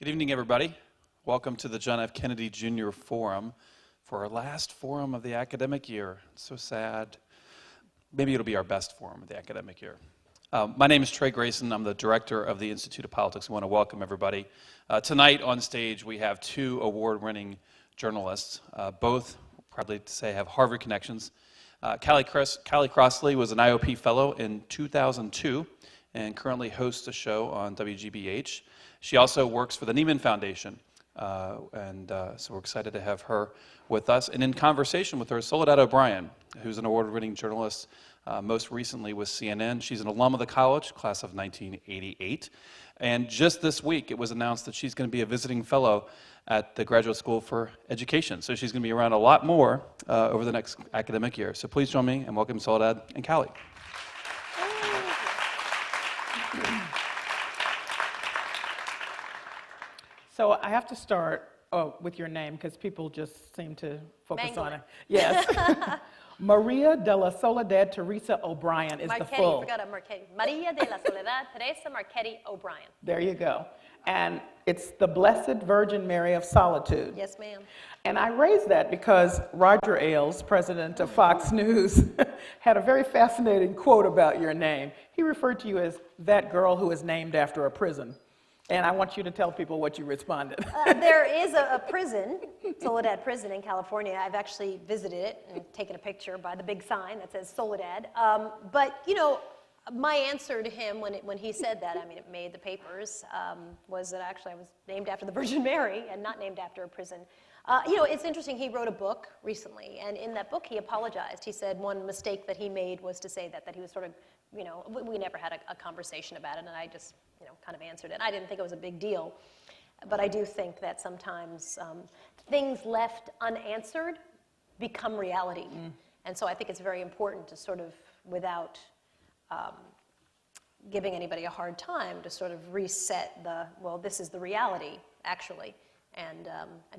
Good evening, everybody. Welcome to the John F. Kennedy Jr. Forum for our last forum of the academic year. It's so sad. Maybe it'll be our best forum of the academic year. My name is Trey Grayson. I'm the director of the Institute of Politics. I want to welcome everybody. Tonight on stage, we have two award-winning journalists, both, probably to say, have Harvard connections. Callie Crossley was an IOP fellow in 2002 and currently hosts a show on WGBH. She also works for the Neiman Foundation, so we're excited to have her with us. And in conversation with her, Soledad O'Brien, who's an award-winning journalist, most recently with CNN. She's an alum of the college, class of 1988. And just this week, it was announced that she's going to be a visiting fellow at the Graduate School for Education. So she's going to be around a lot more over the next academic year. So please join me and welcome Soledad and Callie. So I have to start with your name because people just seem to focus on it. Yes. Maria de la Soledad Teresa O'Brien is the full. You forgot a Marchetti. Maria de la Soledad Teresa Marchetti O'Brien. There you go. And it's the Blessed Virgin Mary of Solitude. Yes, ma'am. And I raise that because Roger Ailes, president of Fox News, had a very fascinating quote about your name. He referred to you as that girl who is named after a prison. And I want you to tell people what you responded. There is a prison, Soledad Prison in California. I've actually visited it and taken a picture by the big sign that says Soledad. But, you know, my answer to him when he said that, I mean, it made the papers, was that actually I was named after the Virgin Mary and not named after a prison. You know, it's interesting, he wrote a book recently, and in that book he apologized. He said one mistake that he made was to say that he was sort of, you know, we never had a conversation about it, and I just, you know, kind of answered it. I didn't think it was a big deal, but I do think that sometimes things left unanswered become reality. And so I think it's very important to sort of, without giving anybody a hard time, to sort of reset well, this is the reality, actually, and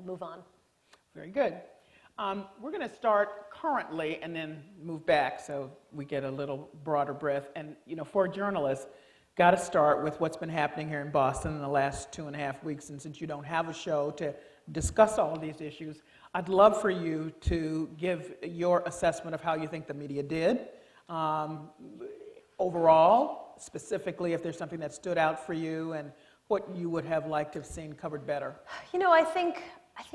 move on. Very good. We're going to start currently and then move back so we get a little broader breath. And, you know, for journalists, got to start with what's been happening here in Boston in the last 2.5 weeks. And since you don't have a show to discuss all of these issues, I'd love for you to give your assessment of how you think the media did. Overall, specifically if there's something that stood out for you and what you would have liked to have seen covered better. You know, I think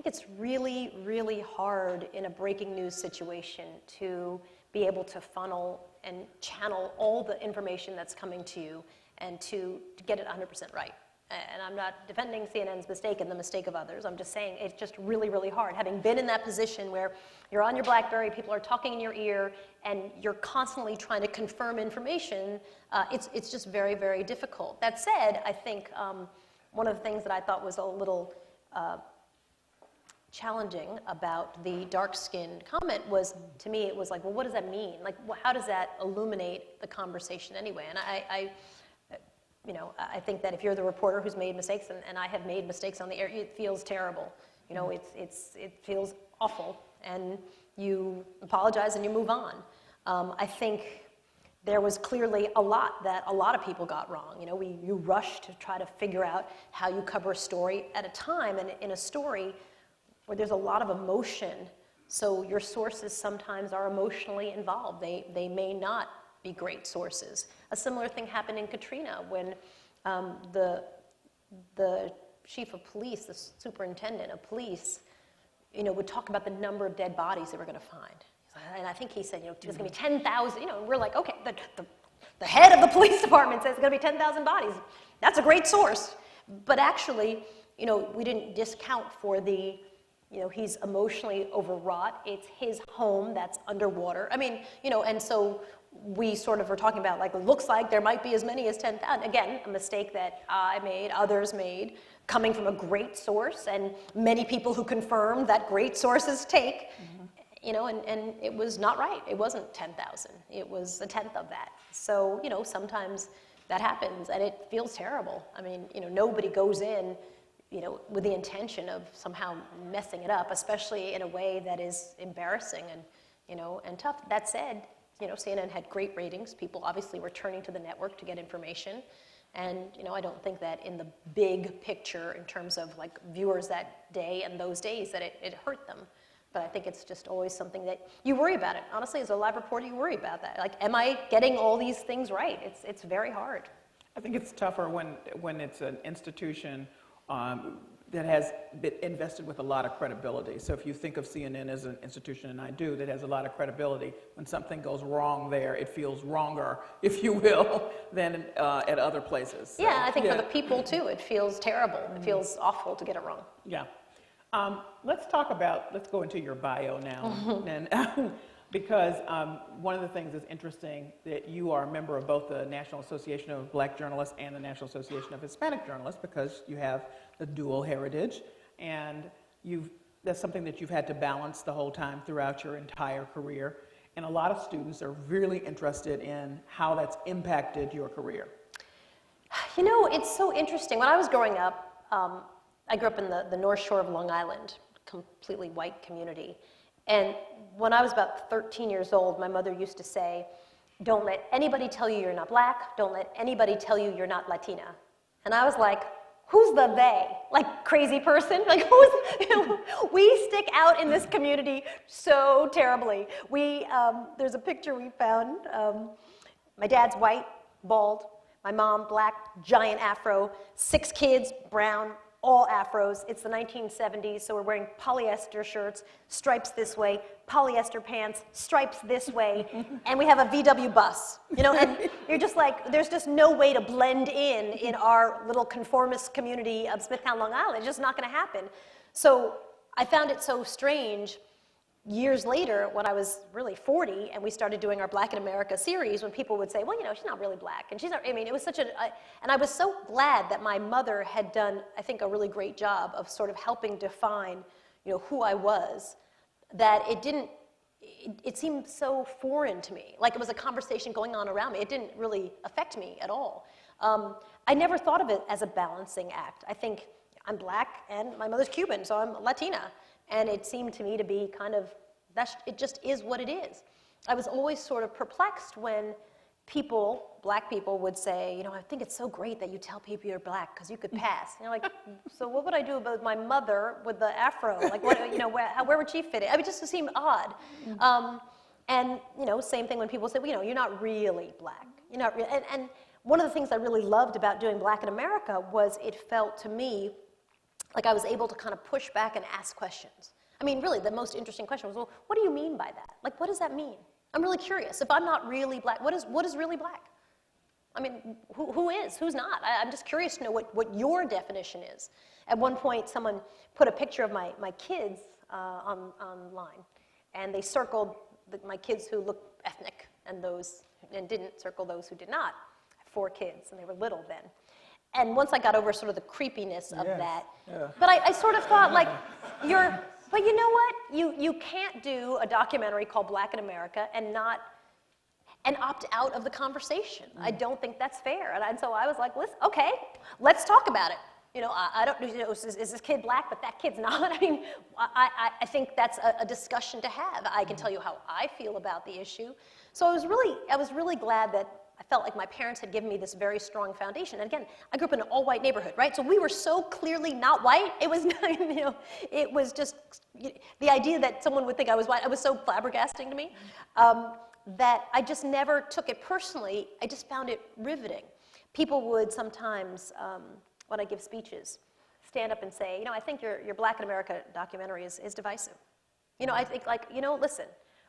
it's really, really hard in a breaking news situation to be able to funnel and channel all the information that's coming to you and to get it 100% right. And I'm not defending CNN's mistake and the mistake of others. I'm just saying it's just really, really hard. Having been in that position where you're on your BlackBerry, people are talking in your ear, and you're constantly trying to confirm information, it's just very, very difficult. That said, I think one of the things that I thought was a little challenging about the dark-skinned comment was, to me, it was like, well, what does that mean? Like, how does that illuminate the conversation anyway? And you know, I think that if you're the reporter who's made mistakes, and I have made mistakes on the air, it feels terrible. You know, it feels awful, and you apologize and you move on. I think there was clearly a lot that a lot of people got wrong. You know, you rush to try to figure out how you cover a story at a time, and in a story where there's a lot of emotion, so your sources sometimes are emotionally involved. They may not be great sources. A similar thing happened in Katrina when the chief of police, the superintendent of police, you know, would talk about the number of dead bodies they were going to find. And I think he said, you know, there's going to be 10,000. You know, and we're like, okay, the head of the police department says it's going to be 10,000 bodies. That's a great source. But actually, you know, we didn't discount for the, you know, he's emotionally overwrought. It's his home that's underwater. I mean, you know, and so we sort of were talking about, like, it looks like there might be as many as 10,000. Again, a mistake that I made, others made, coming from a great source, and many people who confirmed that great sources take, you know, and it was not right. It wasn't 10,000. It was a tenth of that. So, you know, sometimes that happens, and it feels terrible. I mean, you know, nobody goes in, you know, with the intention of somehow messing it up, especially in a way that is embarrassing and, you know, and tough. That said, you know, CNN had great ratings. People obviously were turning to the network to get information. And, I don't think that in the big picture, in terms of like viewers that day and those days, that it hurt them. But I think it's just always something that you worry about it. Honestly, as a live reporter, you worry about that. Like, am I getting all these things right? It's very hard. I think it's tougher when it's an institution that has been invested with a lot of credibility. So if you think of CNN as an institution, and I do, that has a lot of credibility, when something goes wrong there, it feels wronger, if you will, than at other places. So, yeah, I think for the people too, it feels terrible. It feels awful to get it wrong. Yeah. Let's go into your bio now. And, because one of the things that's interesting, that you are a member of both the National Association of Black Journalists and the National Association of Hispanic Journalists, because you have the dual heritage, and that's something that you've had to balance the whole time throughout your entire career. And a lot of students are really interested in how that's impacted your career. It's so interesting. When I was growing up, I grew up in the North Shore of Long Island, completely white community. And when I was about 13 years old, my mother used to say, don't let anybody tell you you're not black. Don't let anybody tell you you're not Latina. And I was like, who's the they? Like, crazy person? Like, we stick out in this community so terribly. There's a picture we found. My dad's white, bald. My mom, black, giant afro. 6 kids, brown, all afros. It's the 1970s, so we're wearing polyester shirts, stripes this way, polyester pants, stripes this way, and we have a VW bus, and you're just like, there's just no way to blend in our little conformist community of Smithtown, Long Island. It's just not going to happen. So I found it so strange years later, when I was really 40, and we started doing our Black in America series, when people would say, well, she's not really black, and she's not, it was and I was so glad that my mother had done, I think, a really great job of sort of helping define, who I was, that it seemed so foreign to me, like it was a conversation going on around me. It didn't really affect me at all. I never thought of it as a balancing act. I think I'm black, and my mother's Cuban, so I'm Latina. And it seemed to me to be kind of, it just is what it is. I was always sort of perplexed when black people would say, I think it's so great that you tell people you're black because you could pass. And you're like, so what would I do about my mother with the afro? Like, where would she fit in? It just seemed odd. And, same thing when people say, well, you're not really black. You're not and one of the things I really loved about doing Black in America was it felt to me like I was able to kind of push back and ask questions. Really, the most interesting question was, well, what do you mean by that? Like, what does that mean? I'm really curious. If I'm not really black, what is really black? Who is? Who's not? I'm just curious to know what your definition is. At one point, someone put a picture of my kids online, and they circled my kids who looked ethnic and didn't circle those who did not. I have 4 kids, and they were little then. And once I got over sort of the creepiness of that, but I sort of thought, like, but you know what? You can't do a documentary called Black in America and opt out of the conversation. I don't think that's fair. And so I was like, okay, let's talk about it. I don't, is this kid black, but that kid's not? I think that's a discussion to have. I can tell you how I feel about the issue. So I was really glad that I felt like my parents had given me this very strong foundation. And again, I grew up in an all-white neighborhood, right? So we were so clearly not white. It was, it was just the idea that someone would think I was white. It was so flabbergasting to me that I just never took it personally. I just found it riveting. People would sometimes, when I give speeches, stand up and say, I think your Black in America documentary is divisive. I think, listen.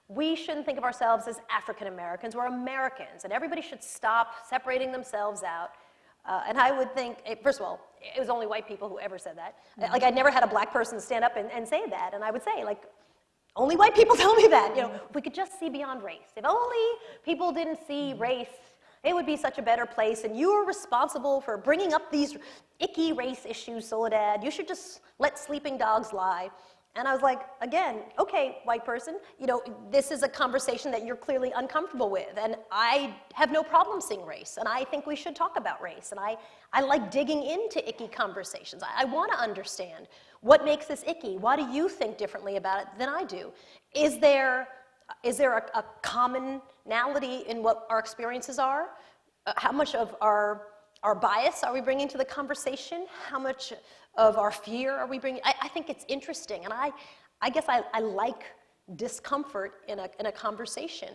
We shouldn't think of ourselves as African Americans. We're Americans, and everybody should stop separating themselves out. And I would think, first of all, it was only white people who ever said that. Like, I never had a black person stand up and say that, and I would say, like, only white people tell me that. If we could just see beyond race. If only people didn't see race, it would be such a better place, and you are responsible for bringing up these icky race issues, Soledad. You should just let sleeping dogs lie. And I was like, again, okay, white person, this is a conversation that you're clearly uncomfortable with, and I have no problem seeing race, and I think we should talk about race, and I like digging into icky conversations. I want to understand what makes this icky. Why do you think differently about it than I do? Is there a commonality in what our experiences are? How much of our our bias are we bringing to the conversation? How much of our fear are we bringing? I think it's interesting, and I guess I like discomfort in a conversation,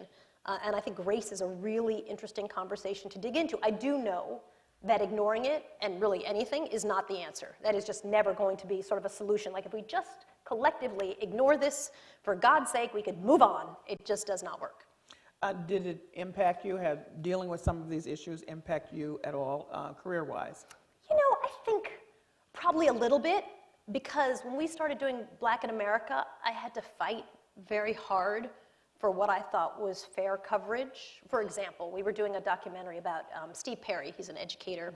and I think race is a really interesting conversation to dig into. I do know that ignoring it, and really anything, is not the answer. That is just never going to be sort of a solution. Like if we just collectively ignore this, for God's sake, we could move on. It just does not work. Did it impact you? Have dealing with some of these issues impact you at all, career-wise? You know, I think probably a little bit, because when we started doing Black in America, I had to fight very hard for what I thought was fair coverage. For example, we were doing a documentary about Steve Perry. He's an educator,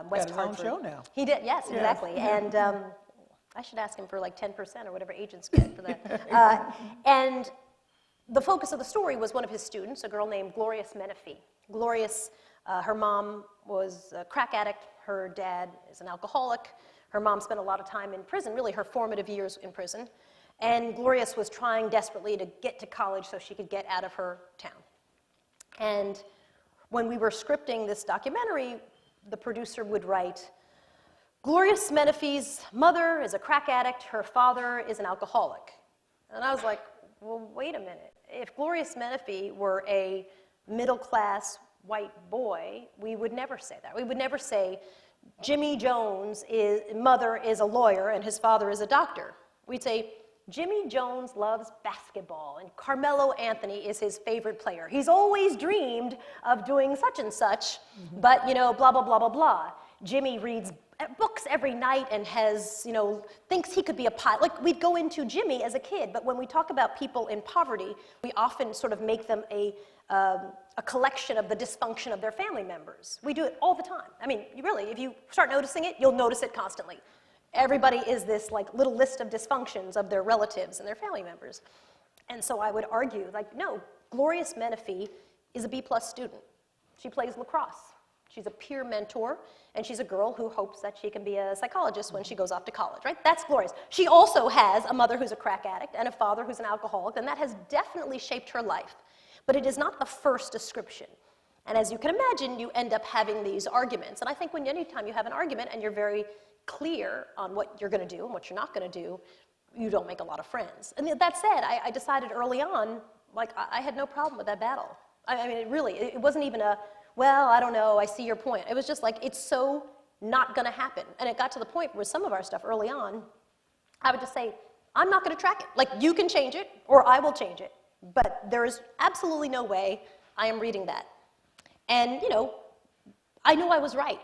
West Got his own Hartford. show now. He did, yes, exactly. And I should ask him for like 10% or whatever agents get for that. And the focus of the story was one of his students, a girl named Glorious Menifee. Glorious, her mom was a crack addict. Her dad is an alcoholic. Her mom spent a lot of time in prison, really her formative years in prison. And Glorious was trying desperately to get to college so she could get out of her town. And when we were scripting this documentary, the producer would write, Glorious Menifee's mother is a crack addict, her father is an alcoholic. And I was like, well, wait a minute. If Glorious Menifee were a middle-class white boy, we would never say that. We would never say, Jimmy Jones' mother is a lawyer and his father is a doctor. We'd say, Jimmy Jones loves basketball, and Carmelo Anthony is his favorite player. He's always dreamed of doing such and such, but, you know, blah, blah, blah, blah, blah. Jimmy reads books every night and has, you know, thinks he could be a pilot. Like, we'd go into Jimmy as a kid, but when we talk about people in poverty, we often sort of make them a collection of the dysfunction of their family members. We do it all the time. I mean, really, if you start noticing it, you'll notice it constantly. Everybody is this like little list of dysfunctions of their relatives and their family members. And so I would argue, like, no, Glorious Menifee is a B-plus student. She plays lacrosse. She's a peer mentor, and she's a girl who hopes that she can be a psychologist when she goes off to college, right? That's Glorious. She also has a mother who's a crack addict and a father who's an alcoholic, and that has definitely shaped her life. But it is not the first description. And as you can imagine, you end up having these arguments. And I think anytime you have an argument and you're very clear on what you're going to do and what you're not going to do, you don't make a lot of friends. And that said, I decided early on, like, I had no problem with that battle. I mean, it wasn't even a, well, I don't know, I see your point. It was just like, it's so not going to happen. And it got to the point where some of our stuff early on, I would just say, I'm not going to track it. Like, you can change it, or I will change it. But there is absolutely no way I am reading that. And, you know, I knew I was right.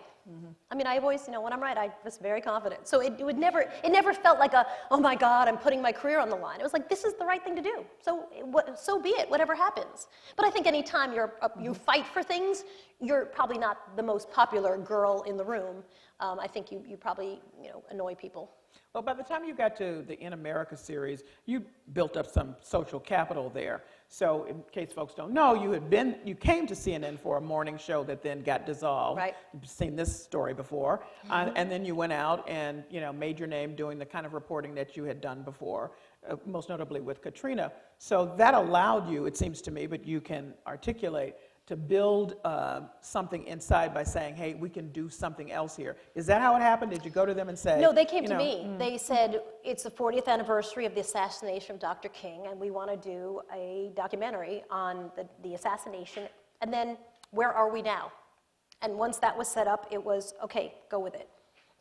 I mean, I always, you know, when I'm right, I was very confident. So it never felt like a, oh my God, I'm putting my career on the line. It was like, this is the right thing to do. So be it, whatever happens. But I think anytime you fight for things, you're probably not the most popular girl in the room. I think you probably, you know, annoy people. Well, by the time you got to the In America series, you built up some social capital there. So in case folks don't know, you came to CNN for a morning show that then got dissolved. Right. You've seen this story before. And then you went out and, you know, made your name doing the kind of reporting that you had done before, most notably with Katrina. So that allowed you, it seems to me, but you can articulate, to build something inside by saying, hey, we can do something else here. Is that how it happened? Did you go to them and say? No, they came to me. They said, it's the 40th anniversary of the assassination of Dr. King, and we want to do a documentary on the assassination, and then where are we now? And once that was set up, it was, okay, go with it.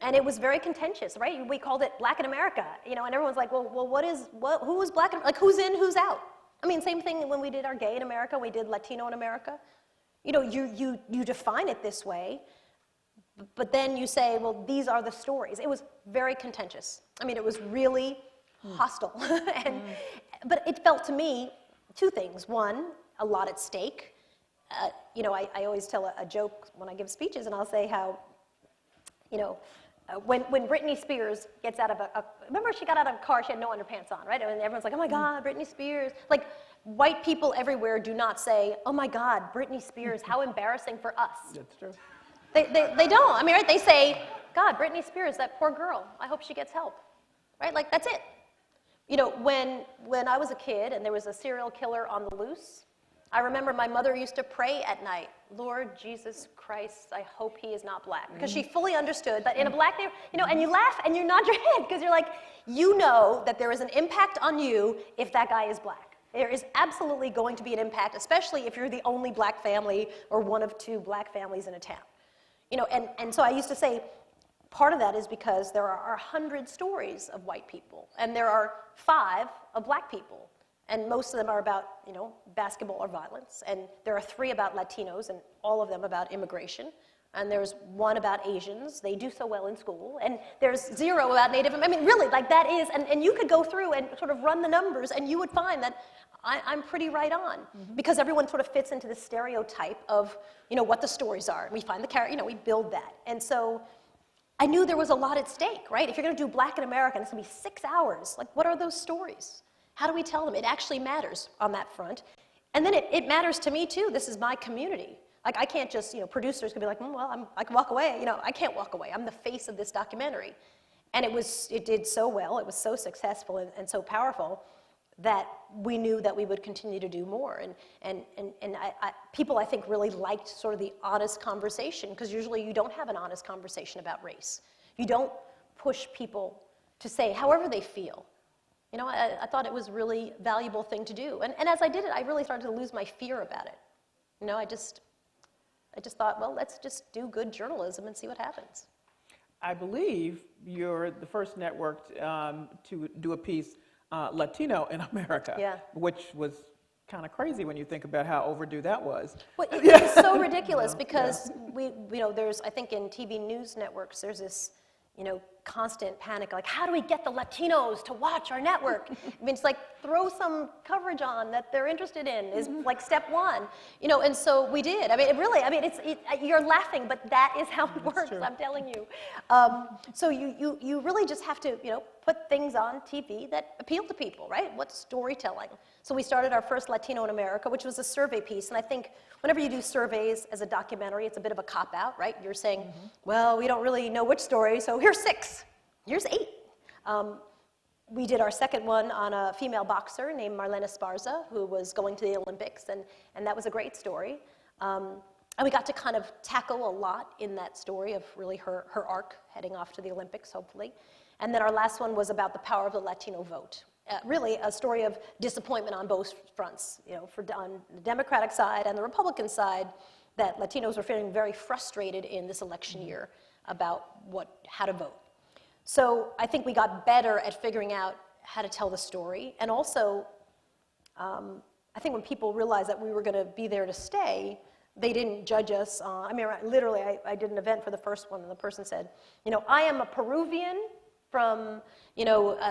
And it was very contentious, right? We called it Black in America, you know, and everyone's like, well, who is Black, like, who's in, who's out? I mean, same thing when we did our Gay in America, we did Latino in America. You know, you define it this way, but then you say, well, these are the stories. It was very contentious. I mean, it was really hostile. But it felt to me two things. One, a lot at stake. You know, I always tell a joke when I give speeches, and I'll say how, you know, when Britney Spears gets out of remember she got out of a car, she had no underpants on, right? And everyone's like, oh my God, Britney Spears. Like, white people everywhere do not say, oh my God, Britney Spears, how embarrassing for us. That's true. They don't. I mean, right? They say, God, Britney Spears, that poor girl, I hope she gets help. Right? Like, that's it. You know, when I was a kid and there was a serial killer on the loose, I remember my mother used to pray at night, Lord Jesus Christ, I hope he is not black. Because she fully understood that in a black neighborhood, and you laugh and you nod your head because you're like, you know that there is an impact on you if that guy is black. There is absolutely going to be an impact, especially if you're the only black family or one of two black families in a town. And so I used to say, part of that is because there are 100 stories of white people, and there are 5 of black people. And most of them are about, basketball or violence. And there are 3 about Latinos, and all of them about immigration. And there's 1 about Asians. They do so well in school. And there's 0 about Native. I mean, really, like that is, and you could go through and sort of run the numbers, and you would find that I'm pretty right on. Because everyone sort of fits into the stereotype of, what the stories are. And we find the character, we build that. And so I knew there was a lot at stake, right? If you're going to do Black in America, and it's going to be 6 hours, like, what are those stories? How do we tell them? It actually matters on that front. And then it matters to me, too. This is my community. Like, I can't just, producers could be like, I can walk away. I can't walk away. I'm the face of this documentary. And it did so well. It was so successful and so powerful that we knew that we would continue to do more. And people, I think, really liked sort of the honest conversation, because usually you don't have an honest conversation about race. You don't push people to say however they feel. I thought it was a really valuable thing to do. And as I did it, I really started to lose my fear about it. I just thought, well, let's just do good journalism and see what happens. I believe you're the first network to do a piece, Latino in America, which was kind of crazy when you think about how overdue that was. Well, it's so ridiculous because there's, I think in TV news networks, there's this, constant panic, like, how do we get the Latinos to watch our network? I mean, it's like, throw some coverage on that they're interested in is like step 1, and so we did. I mean, you're laughing, but that is how it works, I'm telling you. So you really just have to, put things on TV that appeal to people, right? What's storytelling? So we started our first Latino in America, which was a survey piece, and I think whenever you do surveys as a documentary, it's a bit of a cop-out, right? You're saying, well, we don't really know which story, so here's 6, here's 8. We did our second one on a female boxer named Marlena Esparza, who was going to the Olympics, and that was a great story. And we got to kind of tackle a lot in that story of really her arc heading off to the Olympics, hopefully. And then our last one was about the power of the Latino vote. Really a story of disappointment on both fronts, on the Democratic side and the Republican side, that Latinos were feeling very frustrated in this election year about how to vote. So I think we got better at figuring out how to tell the story. And also, I think when people realized that we were going to be there to stay, they didn't judge us. Literally, I did an event for the first one, and the person said, I am a Peruvian from,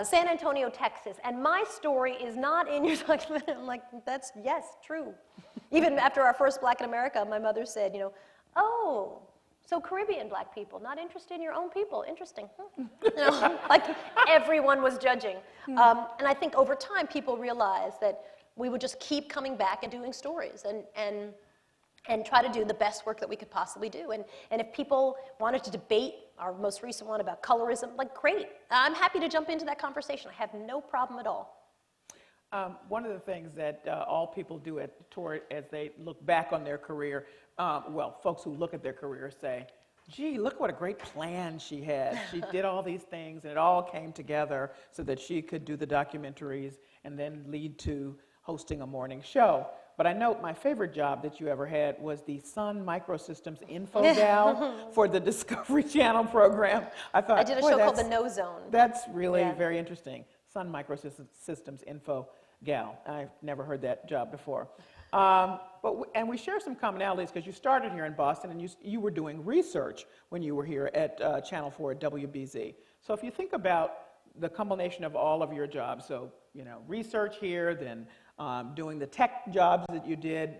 San Antonio, Texas, and my story is not in your document. I'm like, that's, yes, true. Even after our first Black in America, my mother said, oh, so Caribbean Black people, not interested in your own people, interesting. Like everyone was judging. And I think over time, people realized that we would just keep coming back and doing stories and try to do the best work that we could possibly do. And if people wanted to debate our most recent one about colorism, like, great. I'm happy to jump into that conversation. I have no problem at all. One of the things that all people do as they look back on their career, folks who look at their career say, gee, look what a great plan she had. She did all these things, and it all came together so that she could do the documentaries and then lead to hosting a morning show. But I know my favorite job that you ever had was the Sun Microsystems info gal for the Discovery Channel program. I did a show called The No Zone. That's really very interesting. Sun Microsystems info gal. I've never heard that job before. And we share some commonalities because you started here in Boston and you were doing research when you were here at Channel 4 at WBZ. So if you think about the combination of all of your jobs, so research here, then doing the tech jobs that you did,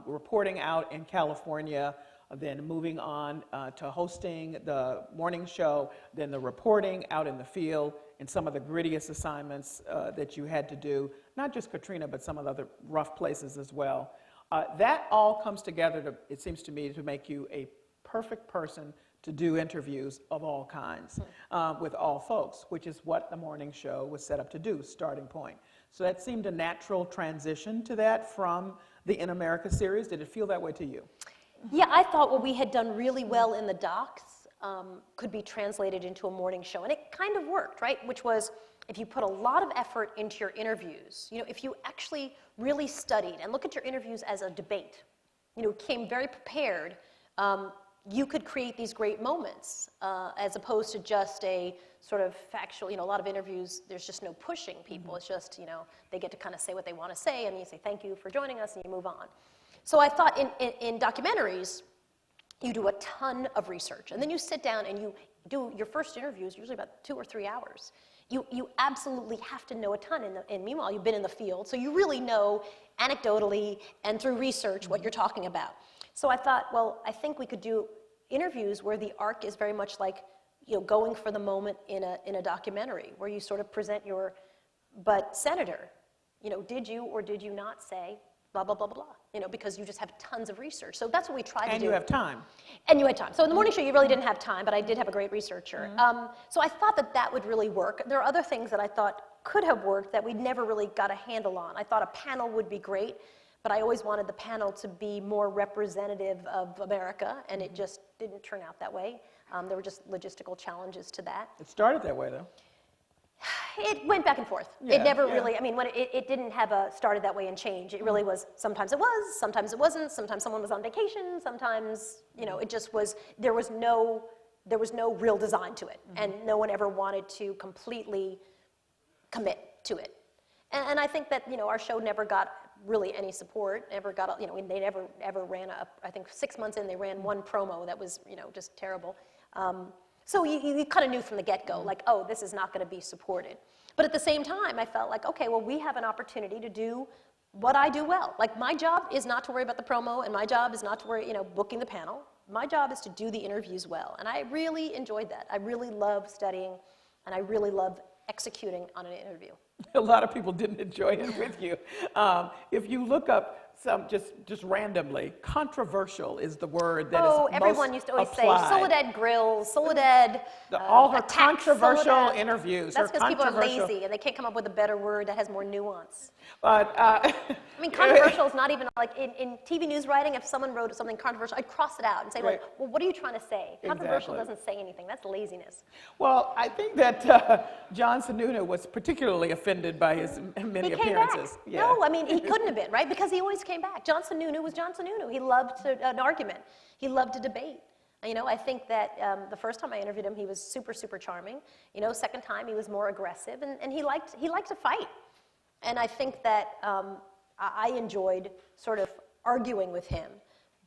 reporting out in California, then moving on to hosting the morning show, then the reporting out in the field, and some of the grittiest assignments that you had to do, not just Katrina, but some of the other rough places as well. That all comes together, it seems to me, to make you a perfect person to do interviews of all kinds with all folks, which is what the morning show was set up to do, starting point. So that seemed a natural transition to that from the In America series. Did it feel that way to you? Yeah, I thought what we had done really well in the docs could be translated into a morning show, and it kind of worked, right? Which was, if you put a lot of effort into your interviews, if you actually really studied and look at your interviews as a debate, came very prepared, you could create these great moments, as opposed to just a sort of factual, a lot of interviews, there's just no pushing people. It's just, they get to kind of say what they want to say, and you say, thank you for joining us, and you move on. So I thought in documentaries, you do a ton of research, and then you sit down and you do your first interviews, usually about 2 or 3 hours. You absolutely have to know a ton, and meanwhile, you've been in the field, so you really know anecdotally and through research what you're talking about. So I thought, well, I think we could do interviews where the arc is very much like, going for the moment in a documentary, where you sort of present but Senator, did you or did you not say blah, blah, blah, blah, because you just have tons of research. So that's what we tried to do. And you have time. And you had time. So in the morning show, you really didn't have time, but I did have a great researcher. So I thought that would really work. There are other things that I thought could have worked that we never really got a handle on. I thought a panel would be great, but I always wanted the panel to be more representative of America, and it just didn't turn out that way. There were just logistical challenges to that. It started that way, though. It went back and forth. Yeah, it never yeah. really, when it didn't have a started that way and change. It really was, sometimes it wasn't, sometimes someone was on vacation, sometimes, it just was, there was no real design to it. And no one ever wanted to completely commit to it. And I think that, our show never got really any support, never got, they never ever ran I think 6 months in, they ran one promo that was, just terrible. So you kind of knew from the get-go, like, oh, this is not going to be supported. But at the same time, I felt like, okay, well, we have an opportunity to do what I do well. Like, my job is not to worry about the promo, and my job is not to worry, booking the panel. My job is to do the interviews well. And I really enjoyed that. I really love studying, and I really love executing on an interview. A lot of people didn't enjoy it with you. If you look up some, just randomly, controversial is the word that is most everyone used to always applied. say Soledad grills, Soledad all her attacks controversial Soledad. interviews. That's her because people are controversial- lazy and they can't come up with a better word that has more nuance. But Controversial is not even like in TV news writing. If someone wrote something controversial, I'd cross it out and say, Right. well, what are you trying to say? Controversial Exactly. doesn't say anything. That's laziness. Well, I think that John Sununu was particularly offended by his many He came appearances. back. No, he couldn't have been, right? Because he always came back. John Sununu was John Sununu. He loved an argument. He loved to debate. I think that the first time I interviewed him, he was super, super charming. Second time he was more aggressive, and he liked to fight. And I think that I enjoyed sort of arguing with him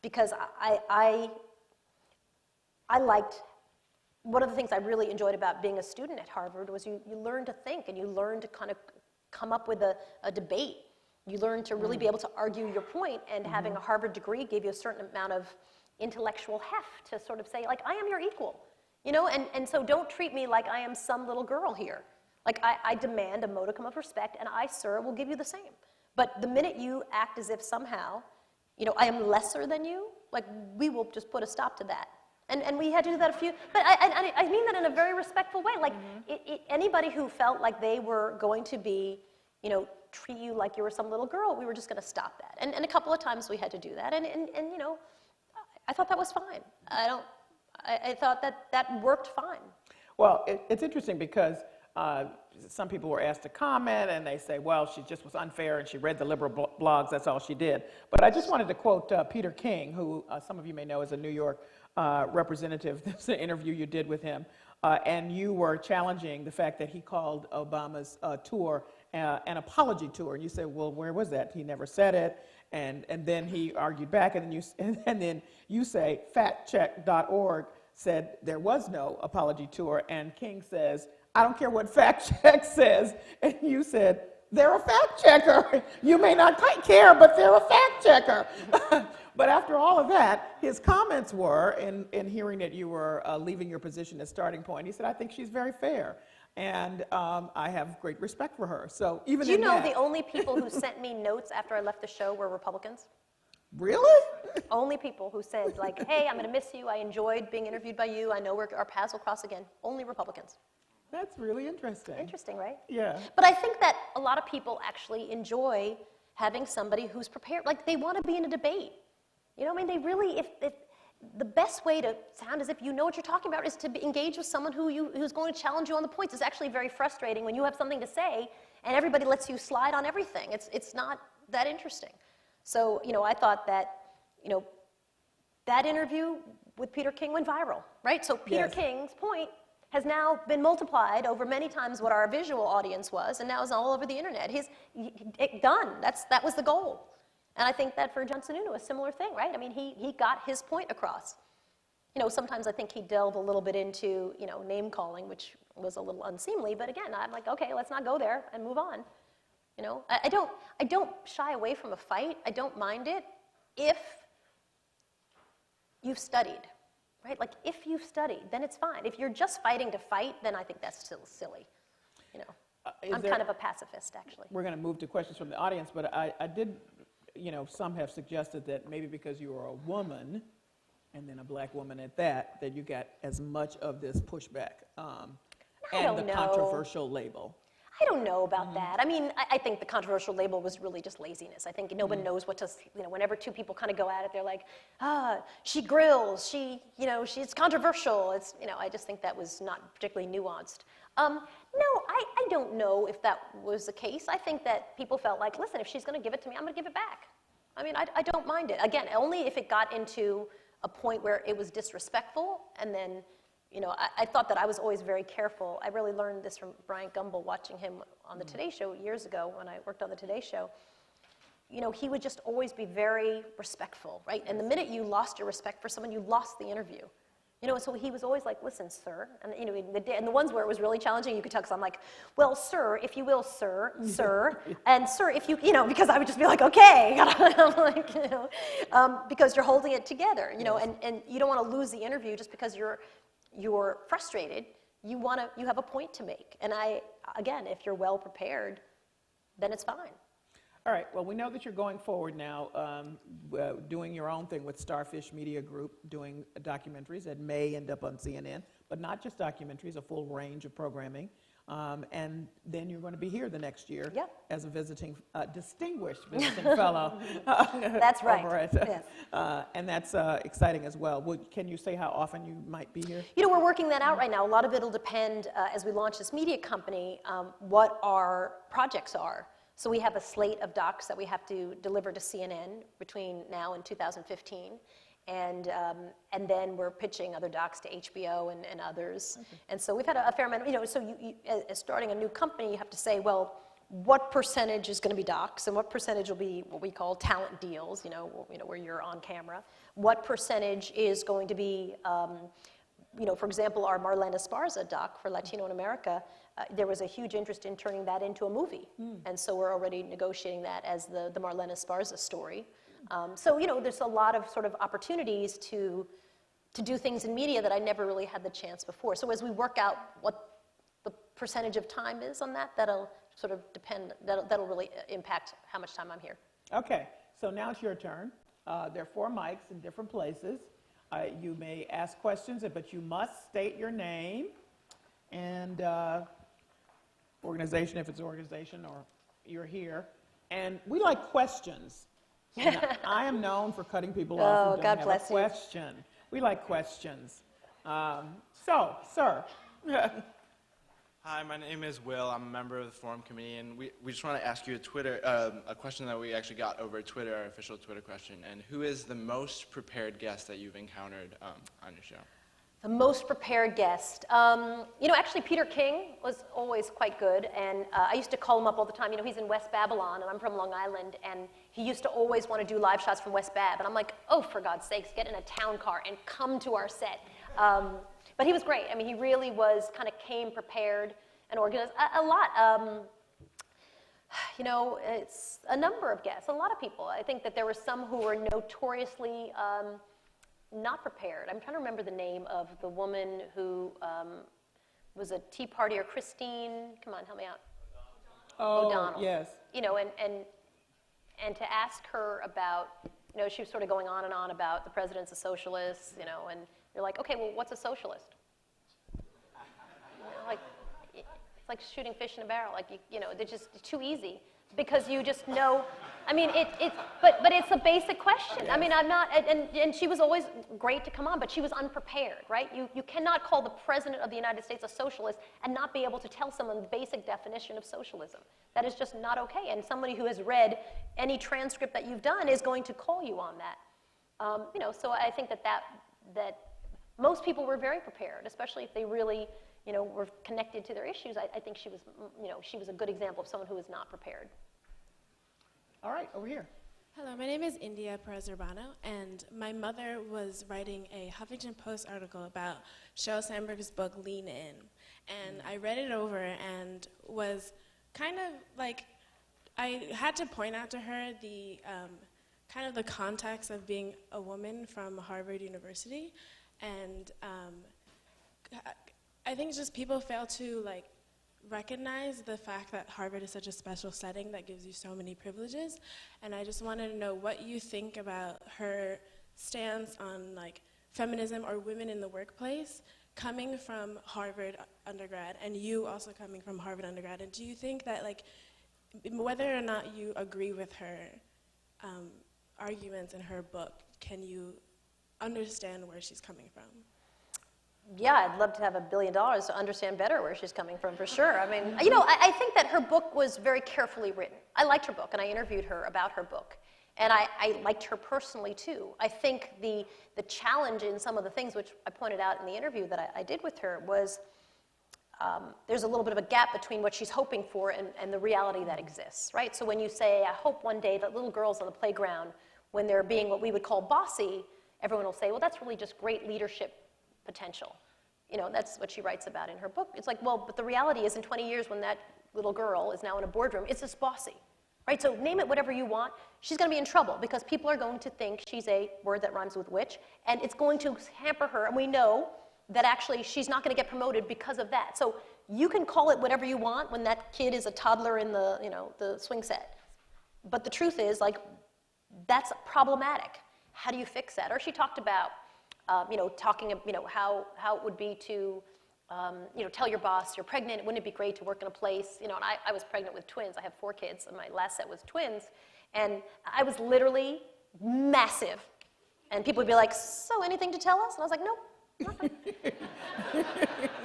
because I liked. One of the things I really enjoyed about being a student at Harvard was you learn to think and you learn to kind of come up with a debate. You learn to really be able to argue your point, and having a Harvard degree gave you a certain amount of intellectual heft to sort of say, like, I am your equal, and so don't treat me like I am some little girl here. Like, I demand a modicum of respect, and I, sir, will give you the same. But the minute you act as if somehow, I am lesser than you, like, we will just put a stop to that. And we had to do that but I mean that in a very respectful way. Like, anybody who felt like they were going to be, treat you like you were some little girl, we were just going to stop that. And a couple of times we had to do that. And I thought that was fine. I thought that worked fine. Well, it's interesting because some people were asked to comment, and they say, well, she just was unfair, and she read the liberal blogs, that's all she did. But I just wanted to quote Peter King, who some of you may know is a New York representative. This is an interview you did with him, and you were challenging the fact that he called Obama's tour an apology tour. And you said, well, where was that? He never said it. And then he argued back, and then you say, factcheck.org said there was no apology tour, and King says, I don't care what fact check says, and you said, they're a fact checker. You may not care, but they're a fact checker. But after all of that, his comments were, in hearing that you were leaving your position as starting point, he said, I think she's very fair, and I have great respect for her. So even Do you in know that, the only people who sent me notes after I left the show were Republicans? Really? Only people who said, like, hey, I'm going to miss you. I enjoyed being interviewed by you. I know our paths will cross again. Only Republicans. That's really interesting. Interesting, right? Yeah. But I think that a lot of people actually enjoy having somebody who's prepared, like they want to be in a debate. You know, I mean, they really, if the best way to sound as if you know what you're talking about is to engage with someone who's going to challenge you on the points. It's actually very frustrating when you have something to say and everybody lets you slide on everything. It's not that interesting. So, you know, I thought that, you know, that interview with Peter King went viral, right? So Peter King's point has now been multiplied over many times what our visual audience was, and now is all over the internet. Done. That was the goal. And I think that for John Sununu, a similar thing, right? I mean, he got his point across. You know, sometimes I think he delved a little bit into, you know, name calling, which was a little unseemly, but again, I'm like, okay, let's not go there and move on. You know, I don't shy away from a fight. I don't mind it if you've studied, right? Like, if you've studied, then it's fine. If you're just fighting to fight, then I think that's still silly, you know. I'm kind of a pacifist, actually. We're going to move to questions from the audience, but I did, you know, some have suggested that maybe because you are a woman, and then a black woman at that you got as much of this pushback and the controversial label. I don't know about that. I mean, I think the controversial label was really just laziness. I think nobody knows what to, you know, whenever two people kind of go at it, they're like, she grills, it's controversial. It's, you know, I just think that was not particularly nuanced. No, I don't know if that was the case. I think that people felt like, listen, if she's going to give it to me, I'm going to give it back. I mean, I don't mind it. Again, only if it got into a point where it was disrespectful, and then, you know, I thought that I was always very careful. I really learned this from Bryant Gumbel, watching him on the Today Show years ago when I worked on the Today Show. You know, he would just always be very respectful, right? And the minute you lost your respect for someone, you lost the interview. You know, so he was always like, listen, sir. And, you know, and the ones where it was really challenging, you could tell, because I'm like, well, sir, if you will, sir, and sir, if you know, because I would just be like, okay. I'm like, you know, because you're holding it together, you know, and you don't want to lose the interview just because you're frustrated. You have a point to make. And again, if you're well prepared, then it's fine. All right, well, we know that you're going forward now, doing your own thing with Starfish Media Group, doing documentaries that may end up on CNN, but not just documentaries, a full range of programming. And then you're going to be here the next year as a distinguished visiting fellow. That's right. And that's exciting as well. Can you say how often you might be here? You know, we're working that out right now. A lot of it will depend, as we launch this media company, what our projects are. So we have a slate of docs that we have to deliver to CNN between now and 2015. And then we're pitching other docs to HBO and others. Okay. And so we've had a fair amount, you know, so you as starting a new company, you have to say, well, what percentage is going to be docs and what percentage will be what we call talent deals, you know, where you're on camera. What percentage is going to be, you know, for example, our Marlena Esparza doc for Latino in America, there was a huge interest in turning that into a movie. And so we're already negotiating that as the Marlena Esparza story. So, you know, there's a lot of sort of opportunities to do things in media that I never really had the chance before. So as we work out what the percentage of time is on that, that'll sort of depend, that'll really impact how much time I'm here. Okay, so now it's your turn. There are 4 mics in different places. You may ask questions, but you must state your name and organization, if it's an organization or you're here. And we like questions. And I am known for cutting people off who don't have a question. We like questions. So, sir. Hi, my name is Will. I'm a member of the Forum Committee, and we just want to ask you a question that we actually got over Twitter, our official Twitter question. And who is the most prepared guest that you've encountered on your show? The most prepared guest. You know, actually, Peter King was always quite good, and I used to call him up all the time. You know, he's in West Babylon, and I'm from Long Island, and he used to always want to do live shots from West Bab, and I'm like, oh, for God's sakes, get in a town car and come to our set. But he was great. I mean, he really was kind of came prepared and organized. A lot. You know, it's a number of guests, a lot of people. I think that there were some who were notoriously not prepared. I'm trying to remember the name of the woman who was a Tea Partier, Christine. Come on, help me out. O'Donnell. Yes. You know, and to ask her about, you know, she was sort of going on and on about the president's a socialist, you know, and you're like, okay, well, what's a socialist? You know, like, it's like shooting fish in a barrel. Like, you know, they're just too easy. because you just know. I mean, but it's a basic question. I mean, I'm not, and she was always great to come on, but she was unprepared, right? You cannot call the President of the United States a socialist and not be able to tell someone the basic definition of socialism. That is just not okay. And somebody who has read any transcript that you've done is going to call you on that. You know, so I think that most people were very prepared, especially if they really, you know, were connected to their issues. I think she was, you know, she was a good example of someone who was not prepared. All right, over here. Hello, my name is India Perez-Urbano, and my mother was writing a Huffington Post article about Sheryl Sandberg's book, Lean In. And I read it over and was kind of like, I had to point out to her the kind of the context of being a woman from Harvard University. And I think just people fail to like recognize the fact that Harvard is such a special setting that gives you so many privileges. And I just wanted to know what you think about her stance on like feminism or women in the workplace coming from Harvard undergrad and you also coming from Harvard undergrad. And do you think that like whether or not you agree with her arguments in her book, can you understand where she's coming from? Yeah, I'd love to have $1 billion to understand better where she's coming from, for sure. I mean, you know, I think that her book was very carefully written. I liked her book, and I interviewed her about her book. And I liked her personally, too. I think the challenge in some of the things, which I pointed out in the interview that I did with her, was there's a little bit of a gap between what she's hoping for and the reality that exists, right? So when you say, I hope one day that little girls on the playground, when they're being what we would call bossy, everyone will say, well, that's really just great leadership potential. You know, that's what she writes about in her book. It's like, well, but the reality is in 20 years when that little girl is now in a boardroom, it's just bossy, right? So name it whatever you want, she's going to be in trouble because people are going to think she's a word that rhymes with witch, and it's going to hamper her, and we know that actually she's not going to get promoted because of that. So you can call it whatever you want when that kid is a toddler in the, you know, the swing set. But the truth is, like, that's problematic. How do you fix that? Or she talked about you know, talking, you know, how it would be to, you know, tell your boss you're pregnant. Wouldn't it be great to work in a place, you know, and I was pregnant with twins. I have 4 kids, and my last set was twins. And I was literally massive. And people would be like, so anything to tell us? And I was like, no, nothing.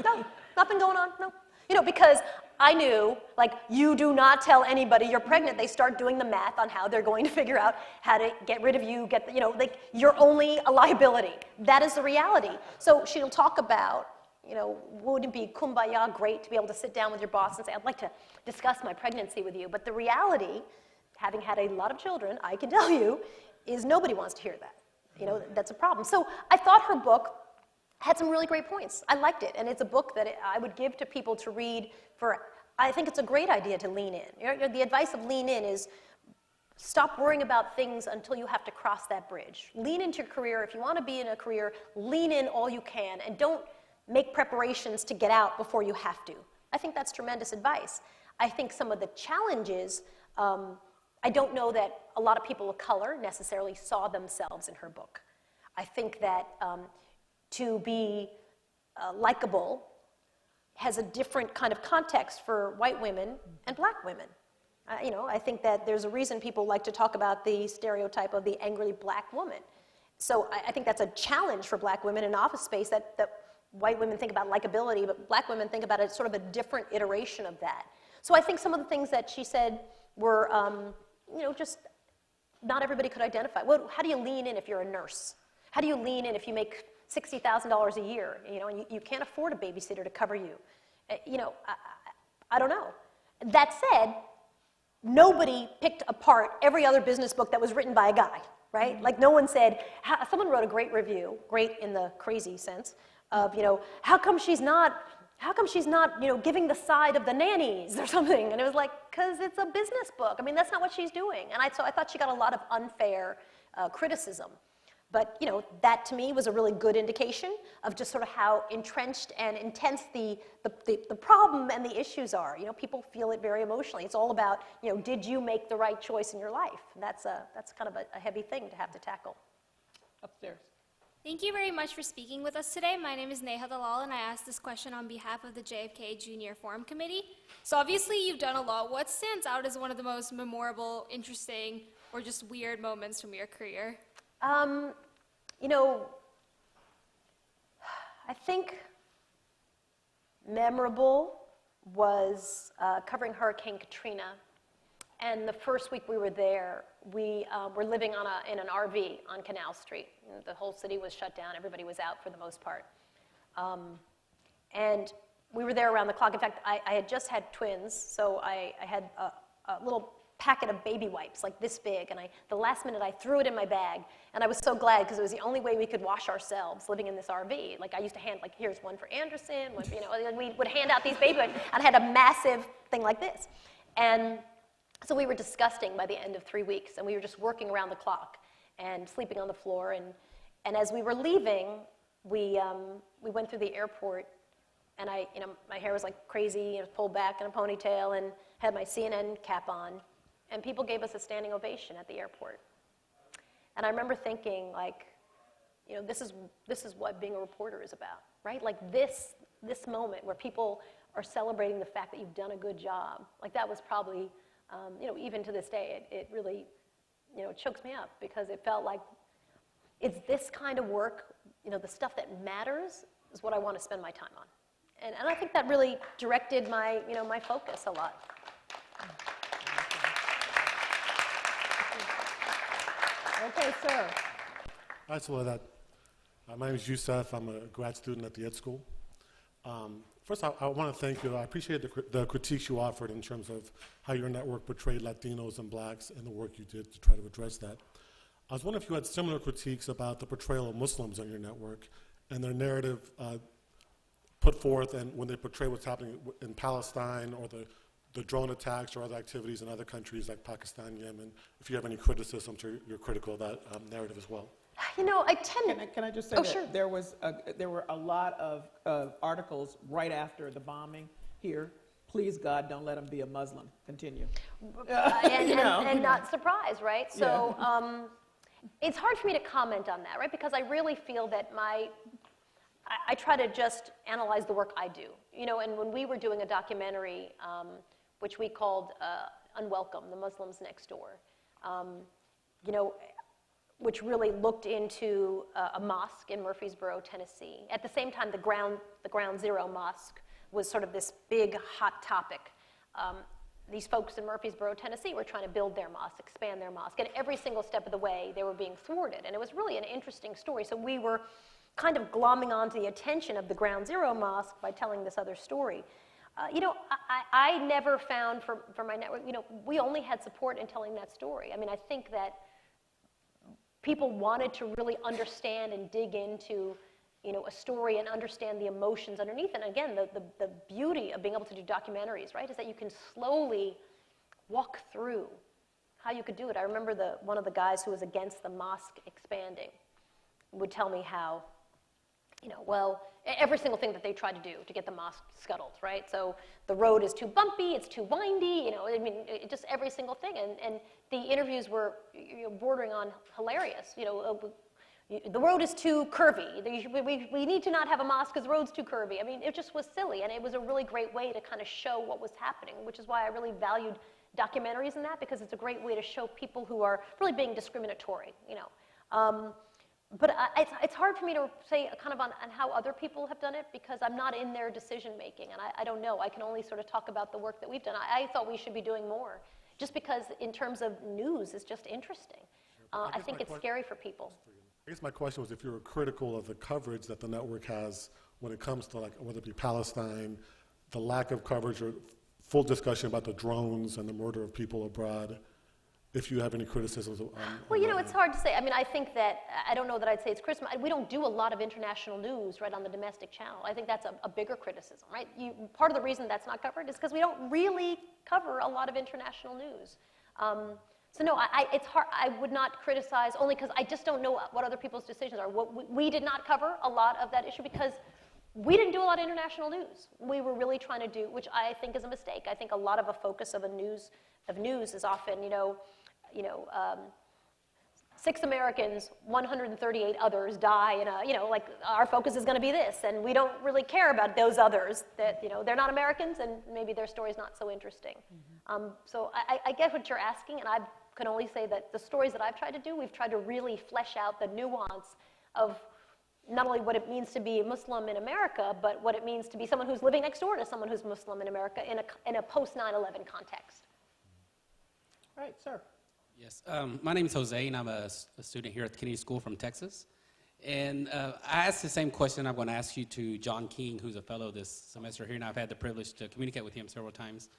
No, nothing going on, no. You know, because I knew, like, you do not tell anybody you're pregnant. They start doing the math on how they're going to figure out how to get rid of you, you know, like, you're only a liability. That is the reality. So she'll talk about, you know, would it be kumbaya great to be able to sit down with your boss and say, I'd like to discuss my pregnancy with you. But the reality, having had a lot of children, I can tell you, is nobody wants to hear that. You know, that's a problem. So I thought her book had some really great points. I liked it, and it's a book that I would give to people to read for, I think it's a great idea to lean in. You know, the advice of lean in is stop worrying about things until you have to cross that bridge. Lean into your career. If you want to be in a career, lean in all you can, and don't make preparations to get out before you have to. I think that's tremendous advice. I think some of the challenges, I don't know that a lot of people of color necessarily saw themselves in her book. I think that to be likable has a different kind of context for white women and black women. You know, I think that there's a reason people like to talk about the stereotype of the angry black woman. So I think that's a challenge for black women in office space that white women think about likability, but black women think about it sort of a different iteration of that. So I think some of the things that she said were, you know, just not everybody could identify. Well, how do you lean in if you're a nurse? How do you lean in if you make $60,000 a year, you know, and you can't afford a babysitter to cover you? You know, I don't know. That said, nobody picked apart every other business book that was written by a guy, right? Mm-hmm. Like no one said, someone wrote a great review, great in the crazy sense, of, you know, how come she's not, you know, giving the side of the nannies or something? And it was like, because it's a business book. I mean, that's not what she's doing. And so I thought she got a lot of unfair criticism. But, you know, that to me was a really good indication of just sort of how entrenched and intense the problem and the issues are. You know, people feel it very emotionally. It's all about, you know, did you make the right choice in your life? And that's kind of a heavy thing to have to tackle. Upstairs. Thank you very much for speaking with us today. My name is Neha Dalal, and I asked this question on behalf of the JFK Junior Forum Committee. So obviously you've done a lot. What stands out as one of the most memorable, interesting, or just weird moments from your career? You know, I think memorable was covering Hurricane Katrina. And the first week we were there, we were living in an RV on Canal Street. The whole city was shut down. Everybody was out for the most part. And we were there around the clock. In fact, I had just had twins, so I had a little packet of baby wipes, like this big. And the last minute, I threw it in my bag. And I was so glad, because it was the only way we could wash ourselves living in this RV. Like, I used to hand, like, here's one for Anderson. One for, we would hand out these baby wipes. And I had a massive thing like this. And so we were disgusting by the end of 3 weeks, and we were just working around the clock and sleeping on the floor. And as we were leaving, we went through the airport, and my hair was like crazy, pulled back in a ponytail, and had my CNN cap on, and people gave us a standing ovation at the airport. And I remember thinking, like, this is what being a reporter is about, right? Like this moment where people are celebrating the fact that you've done a good job. Like, that was probably, even to this day, it really, chokes me up, because it felt like it's this kind of work, the stuff that matters is what I want to spend my time on. And I think that really directed my, my focus a lot. Okay, sir. Hi, Soledad. My name is Youssef. I'm a grad student at the Ed School. First, I want to thank you. I appreciate the critiques you offered in terms of how your network portrayed Latinos and blacks and the work you did to try to address that. I was wondering if you had similar critiques about the portrayal of Muslims on your network and their narrative put forth, and when they portray what's happening in Palestine, or the drone attacks or other activities in other countries like Pakistan, Yemen, if you have any criticisms or you're critical of that narrative as well. I tend to... Can I just say that sure. there were a lot of articles right after the bombing here. Please, God, don't let him be a Muslim. Continue. And not surprised, right? So it's hard for me to comment on that, right? Because I really feel that I try to just analyze the work I do. And when we were doing a documentary, which we called Unwelcome, the Muslims Next Door, which really looked into a mosque in Murfreesboro, Tennessee. At the same time, the Ground Zero Mosque was sort of this big, hot topic. These folks in Murfreesboro, Tennessee were trying to build their mosque, expand their mosque, and every single step of the way, they were being thwarted. And it was really an interesting story. So we were kind of glomming onto the attention of the Ground Zero Mosque by telling this other story. I never found for my network, we only had support in telling that story. I mean, I think that people wanted to really understand and dig into, a story and understand the emotions underneath. And again, the beauty of being able to do documentaries, right, is that you can slowly walk through how you could do it. I remember one of the guys who was against the mosque expanding would tell me how, every single thing that they tried to do to get the mosque scuttled, right? So the road is too bumpy, it's too windy, just every single thing. And the interviews were bordering on hilarious. The road is too curvy. We need to not have a mosque because the road's too curvy. I mean, it just was silly, and it was a really great way to kind of show what was happening, which is why I really valued documentaries in that, because it's a great way to show people who are really being discriminatory, But it's hard for me to say kind of on how other people have done it, because I'm not in their decision making, and I don't know. I can only sort of talk about the work that we've done. I thought we should be doing more, just because in terms of news, it's just interesting. I think it's scary for people. I guess my question was if you were critical of the coverage that the network has when it comes to, like, whether it be Palestine, the lack of coverage or full discussion about the drones and the murder of people abroad, if you have any criticisms on Well, it's hard to say. I mean, I think that, I don't know that I'd say it's criticism. We don't do a lot of international news right on the domestic channel. I think that's a bigger criticism, right? Part of the reason that's not covered is because we don't really cover a lot of international news. So no, it's hard. I would not criticize, only because I just don't know what other people's decisions are. We did not cover a lot of that issue because we didn't do a lot of international news. We were really trying to do, which I think is a mistake. I think a lot of a focus of news is often, 6 Americans, 138 others die in a, like our focus is going to be this, and we don't really care about those others that, they're not Americans and maybe their story's not so interesting. So I get what you're asking, and I can only say that the stories that I've tried to do, we've tried to really flesh out the nuance of not only what it means to be Muslim in America, but what it means to be someone who's living next door to someone who's Muslim in America in a post-9/11 context. All right, sir. Yes, my name is Jose, and I'm a student here at the Kennedy School from Texas. And I asked the same question I'm going to ask you to John King, who's a fellow this semester here, and I've had the privilege to communicate with him several times.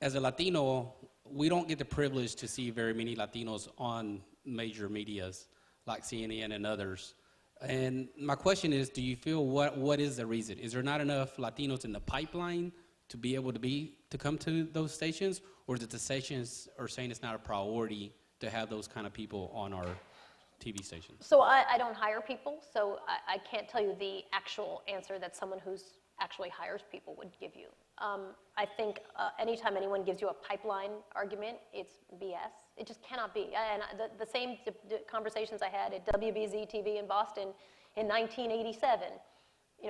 As a Latino, we don't get the privilege to see very many Latinos on major medias like CNN and others. And my question is, do you feel what is the reason? Is there not enough Latinos in the pipeline to be able to come to those stations, or is it the stations are saying it's not a priority to have those kind of people on our TV stations? So I don't hire people, so I can't tell you the actual answer that someone who's actually hires people would give you. I think anytime anyone gives you a pipeline argument, it's BS. It just cannot be. And the same conversations I had at WBZ TV in Boston in 1987,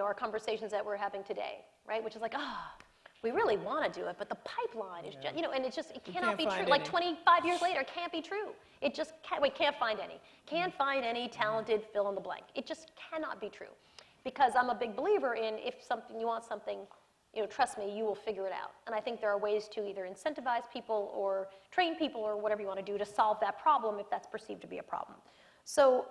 are conversations that we're having today, right? Which is like, we really want to do it, but the pipeline is just, and it cannot be true. Like 25 years later, it can't be true. It just can't, we can't find any. Can't find any talented fill in the blank. It just cannot be true. Because I'm a big believer in if you want something, trust me, you will figure it out. And I think there are ways to either incentivize people or train people or whatever you want to do to solve that problem if that's perceived to be a problem. So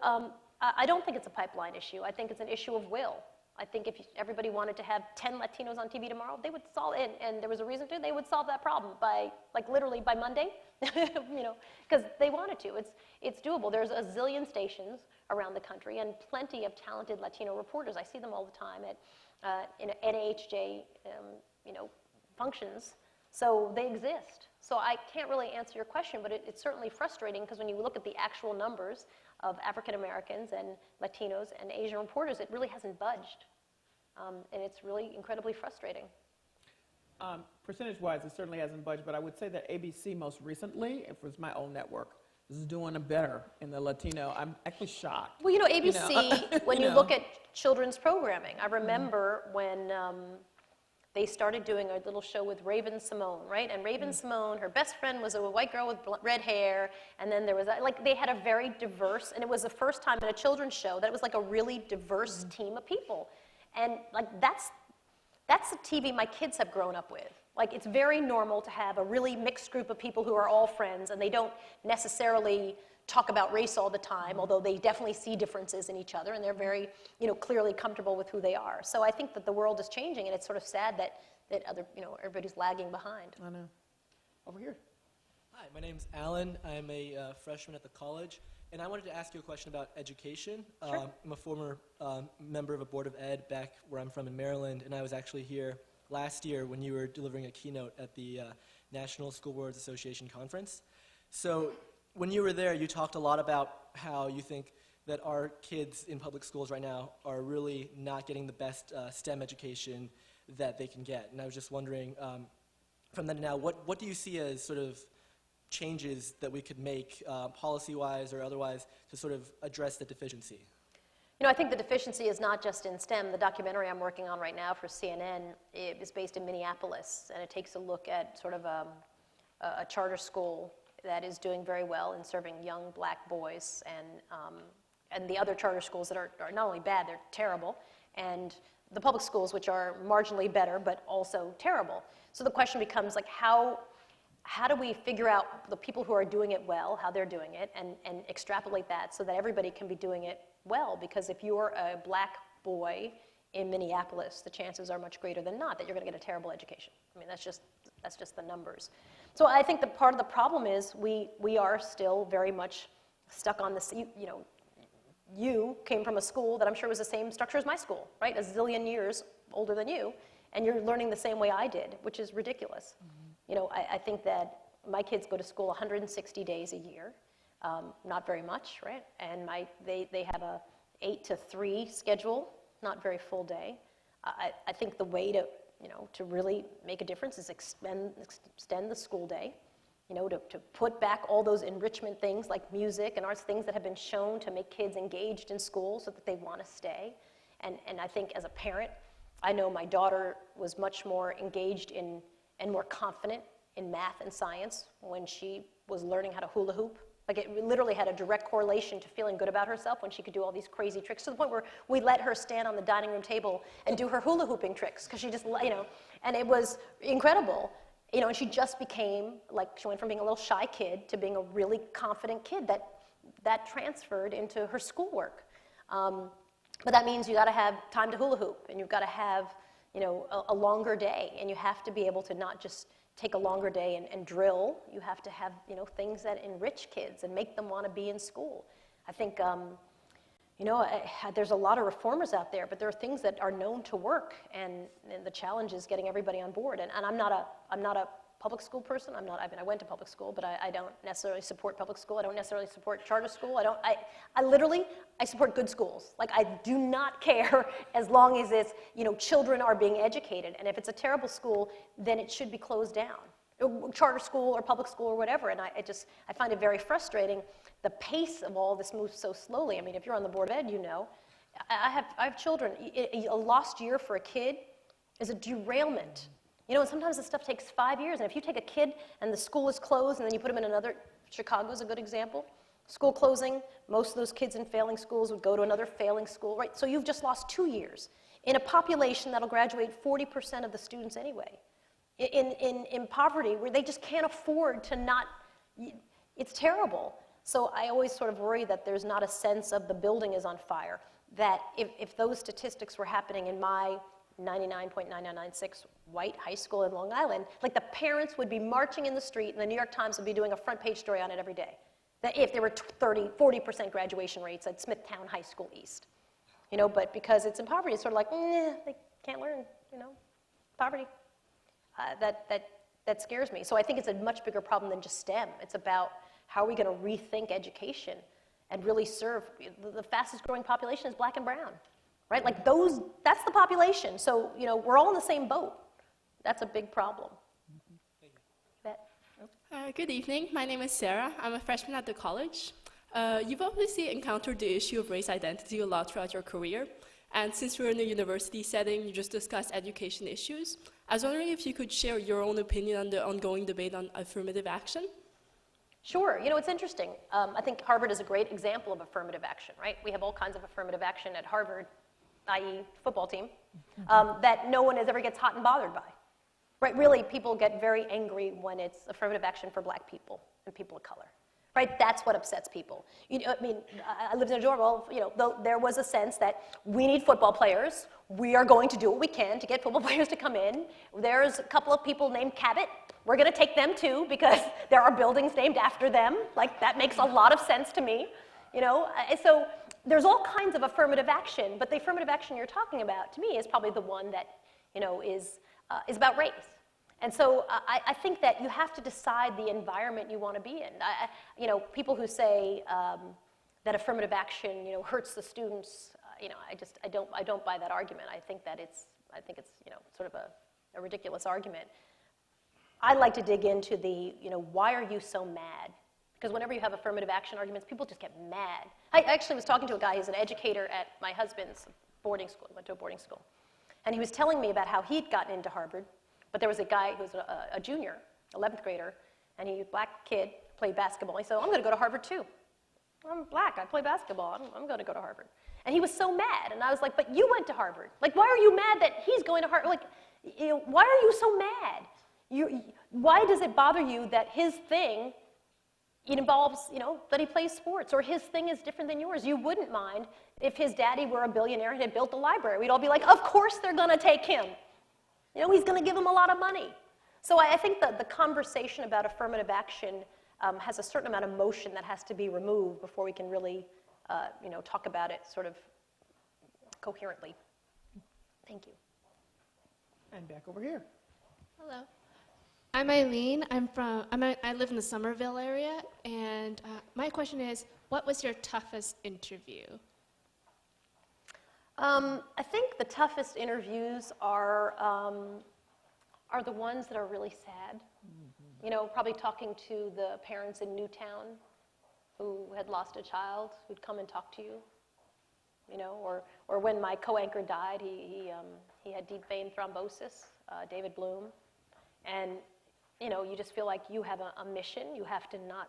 I don't think it's a pipeline issue. I think it's an issue of will. I think if everybody wanted to have 10 Latinos on TV tomorrow, they would solve it, and there was a reason to, they would solve that problem by, literally by Monday, because they wanted to. It's doable. There's a zillion stations around the country and plenty of talented Latino reporters. I see them all the time at NAHJ, functions. So they exist. So I can't really answer your question, but it's certainly frustrating because when you look at the actual numbers of African Americans and Latinos and Asian reporters, it really hasn't budged. And it's really incredibly frustrating. Percentage-wise, it certainly hasn't budged, but I would say that ABC most recently, if it was my own network, is doing better in the Latino. I'm actually shocked. Well, ABC, when you look at children's programming, I remember when they started doing a little show with Raven Simone, right? And Raven Simone, her best friend was a white girl with red hair, and then there was, they had a very diverse, and it was the first time in a children's show that it was a really diverse team of people. And that's the TV my kids have grown up with. It's very normal to have a really mixed group of people who are all friends, and they don't necessarily talk about race all the time, although they definitely see differences in each other, and they're very, clearly comfortable with who they are. So I think that the world is changing, and it's sort of sad that other, everybody's lagging behind. I know. Over here. Hi, my name's Alan. I'm a freshman at the college, and I wanted to ask you a question about education. Sure. I'm a former member of a board of ed back where I'm from in Maryland, and I was actually here last year when you were delivering a keynote at the National School Boards Association conference. So when you were there, you talked a lot about how you think that our kids in public schools right now are really not getting the best STEM education that they can get. And I was just wondering, from then to now, what do you see as sort of changes that we could make policy-wise or otherwise to sort of address the deficiency? I think the deficiency is not just in STEM. The documentary I'm working on right now for CNN is based in Minneapolis, and it takes a look at sort of a charter school that is doing very well in serving young black boys, and the other charter schools that are not only bad, they're terrible, and the public schools, which are marginally better, but also terrible. So the question becomes, how do we figure out the people who are doing it well, how they're doing it, and extrapolate that so that everybody can be doing it well? Because if you're a black boy in Minneapolis, the chances are much greater than not that you're going to get a terrible education. I mean, that's just the numbers. So I think that part of the problem is we are still very much stuck on this. You came from a school that I'm sure was the same structure as my school, right? A zillion years older than you, and you're learning the same way I did, which is ridiculous. I think that my kids go to school 160 days a year, not very much, right? And they have a 8 to 3 schedule, not very full day. I think the way to really make a difference is extend the school day, to put back all those enrichment things like music and arts, things that have been shown to make kids engaged in school so that they want to stay. And I think as a parent, I know my daughter was much more engaged in and more confident in math and science when she was learning how to hula hoop. Like it literally had a direct correlation to feeling good about herself when she could do all these crazy tricks, to the point where we let her stand on the dining room table and do her hula hooping tricks, because she just, and it was incredible. And she just became, she went from being a little shy kid to being a really confident kid that transferred into her schoolwork. But that means you got to have time to hula hoop, and you've got to have, a longer day, and you have to be able to not just take a longer day and drill. You have to have, things that enrich kids and make them want to be in school. I think, there's a lot of reformers out there, but there are things that are known to work, and the challenge is getting everybody on board. And I'm not a public school person. I went to public school, but I don't necessarily support public school. I don't necessarily support charter school. I support good schools. I do not care as long as it's, children are being educated. And if it's a terrible school, then it should be closed down. Charter school or public school or whatever. And I find it very frustrating. The pace of all this moves so slowly. I mean, if you're on the Board of Ed, I have children. A lost year for a kid is a derailment. And sometimes this stuff takes 5 years. And if you take a kid and the school is closed and then you put them in another, Chicago's a good example. School closing, most of those kids in failing schools would go to another failing school, right? So you've just lost 2 years in a population that'll graduate 40% of the students anyway. In poverty, where they just can't afford to not, it's terrible. So I always sort of worry that there's not a sense of the building is on fire, that if those statistics were happening in my 99.9996 white high school in Long Island, the parents would be marching in the street, and the New York Times would be doing a front page story on it every day. That if there were 40% graduation rates at Smithtown High School East. But because it's in poverty, it's sort of they can't learn, poverty. That scares me. So I think it's a much bigger problem than just STEM. It's about how are we going to rethink education and really serve, the fastest growing population is Black and brown. Right? That's the population. So, we're all in the same boat. That's a big problem. Good evening. My name is Sarah. I'm a freshman at the college. You've obviously encountered the issue of race identity a lot throughout your career. And since we're in a university setting, you just discussed education issues. I was wondering if you could share your own opinion on the ongoing debate on affirmative action. Sure. It's interesting. I think Harvard is a great example of affirmative action, right? We have all kinds of affirmative action at Harvard, i.e. football team, that no one ever gets hot and bothered by. Right? Really, people get very angry when it's affirmative action for Black people and people of color. Right? That's what upsets people. I lived in a dorm. Well, there was a sense that we need football players. We are going to do what we can to get football players to come in. There's a couple of people named Cabot. We're going to take them too because there are buildings named after them. That makes a lot of sense to me. So there's all kinds of affirmative action, but the affirmative action you're talking about, to me, is probably the one that, is about race. And so I think that you have to decide the environment you want to be in. People who say that affirmative action, hurts the students, I don't buy that argument. I think it's sort of a ridiculous argument. I like to dig into the, why are you so mad? Because whenever you have affirmative action arguments, people just get mad. I actually was talking to a guy who's an educator at my husband's boarding school. He went to a boarding school. And he was telling me about how he'd gotten into Harvard, but there was a guy who was a junior, 11th grader, and he was a Black kid, played basketball. He said, I'm going to go to Harvard too. I'm Black, I play basketball, I'm going to go to Harvard. And he was so mad, and I was like, but you went to Harvard. Why are you mad that he's going to Harvard? Why are you so mad? Why does it bother you that his thing, it involves, that he plays sports, or his thing is different than yours? You wouldn't mind if his daddy were a billionaire and had built a library. We'd all be like, of course they're going to take him. He's going to give them a lot of money. So I think that the conversation about affirmative action has a certain amount of emotion that has to be removed before we can really, talk about it sort of coherently. Thank you. And back over here. Hello. I'm Eileen. I live in the Somerville area, and my question is, what was your toughest interview? I think the toughest interviews are the ones that are really sad. You know, probably talking to the parents in Newtown who had lost a child who'd come and talk to you. You know, or when my co-anchor died, he had deep vein thrombosis, David Bloom. And, you know, you just feel like you have a mission. You have to not,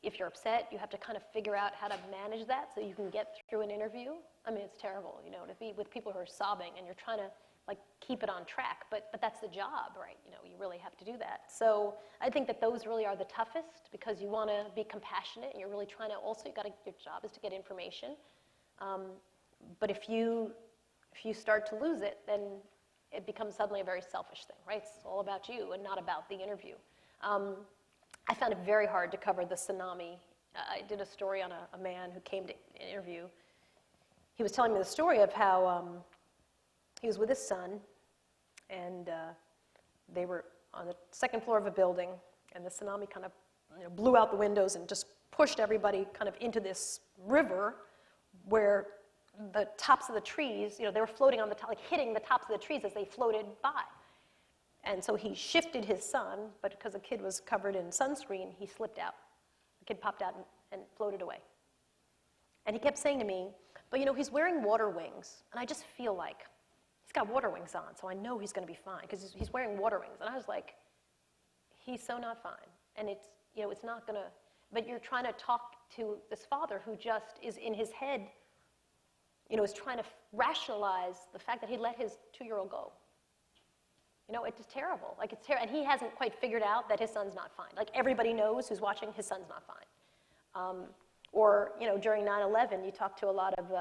if you're upset, you have to kind of figure out how to manage that so you can get through an interview. I mean, it's terrible, you know, to be with people who are sobbing and you're trying to, like, keep it on track. But that's the job, right? You know, you really have to do that. So I think that those really are the toughest because you want to be compassionate and you're really trying to also, your job is to get information. But if you start to lose it, then it becomes suddenly a very selfish thing, right? It's all about you and not about the interview. I found it very hard to cover the tsunami. I did a story on a man who came to an interview. He was telling me the story of how he was with his son, and they were on the second floor of a building, and the tsunami kind of blew out the windows and just pushed everybody kind of into this river where the tops of the trees, they were floating on the top, like hitting the tops of the trees as they floated by. And so he shifted his son, but because the kid was covered in sunscreen, he slipped out. The kid popped out and floated away. And he kept saying to me, but he's wearing water wings, and I just feel like he's got water wings on, so I know he's going to be fine, because he's wearing water wings. And I was like, he's so not fine. And it's, it's not going to, but you're trying to talk to this father who just is in his head, is trying to rationalize the fact that he let his 2-year-old go. It's just terrible. Like, it's terrible. And he hasn't quite figured out that his son's not fine. Like, everybody knows who's watching, his son's not fine. Or, during 9/11, you talk to a lot of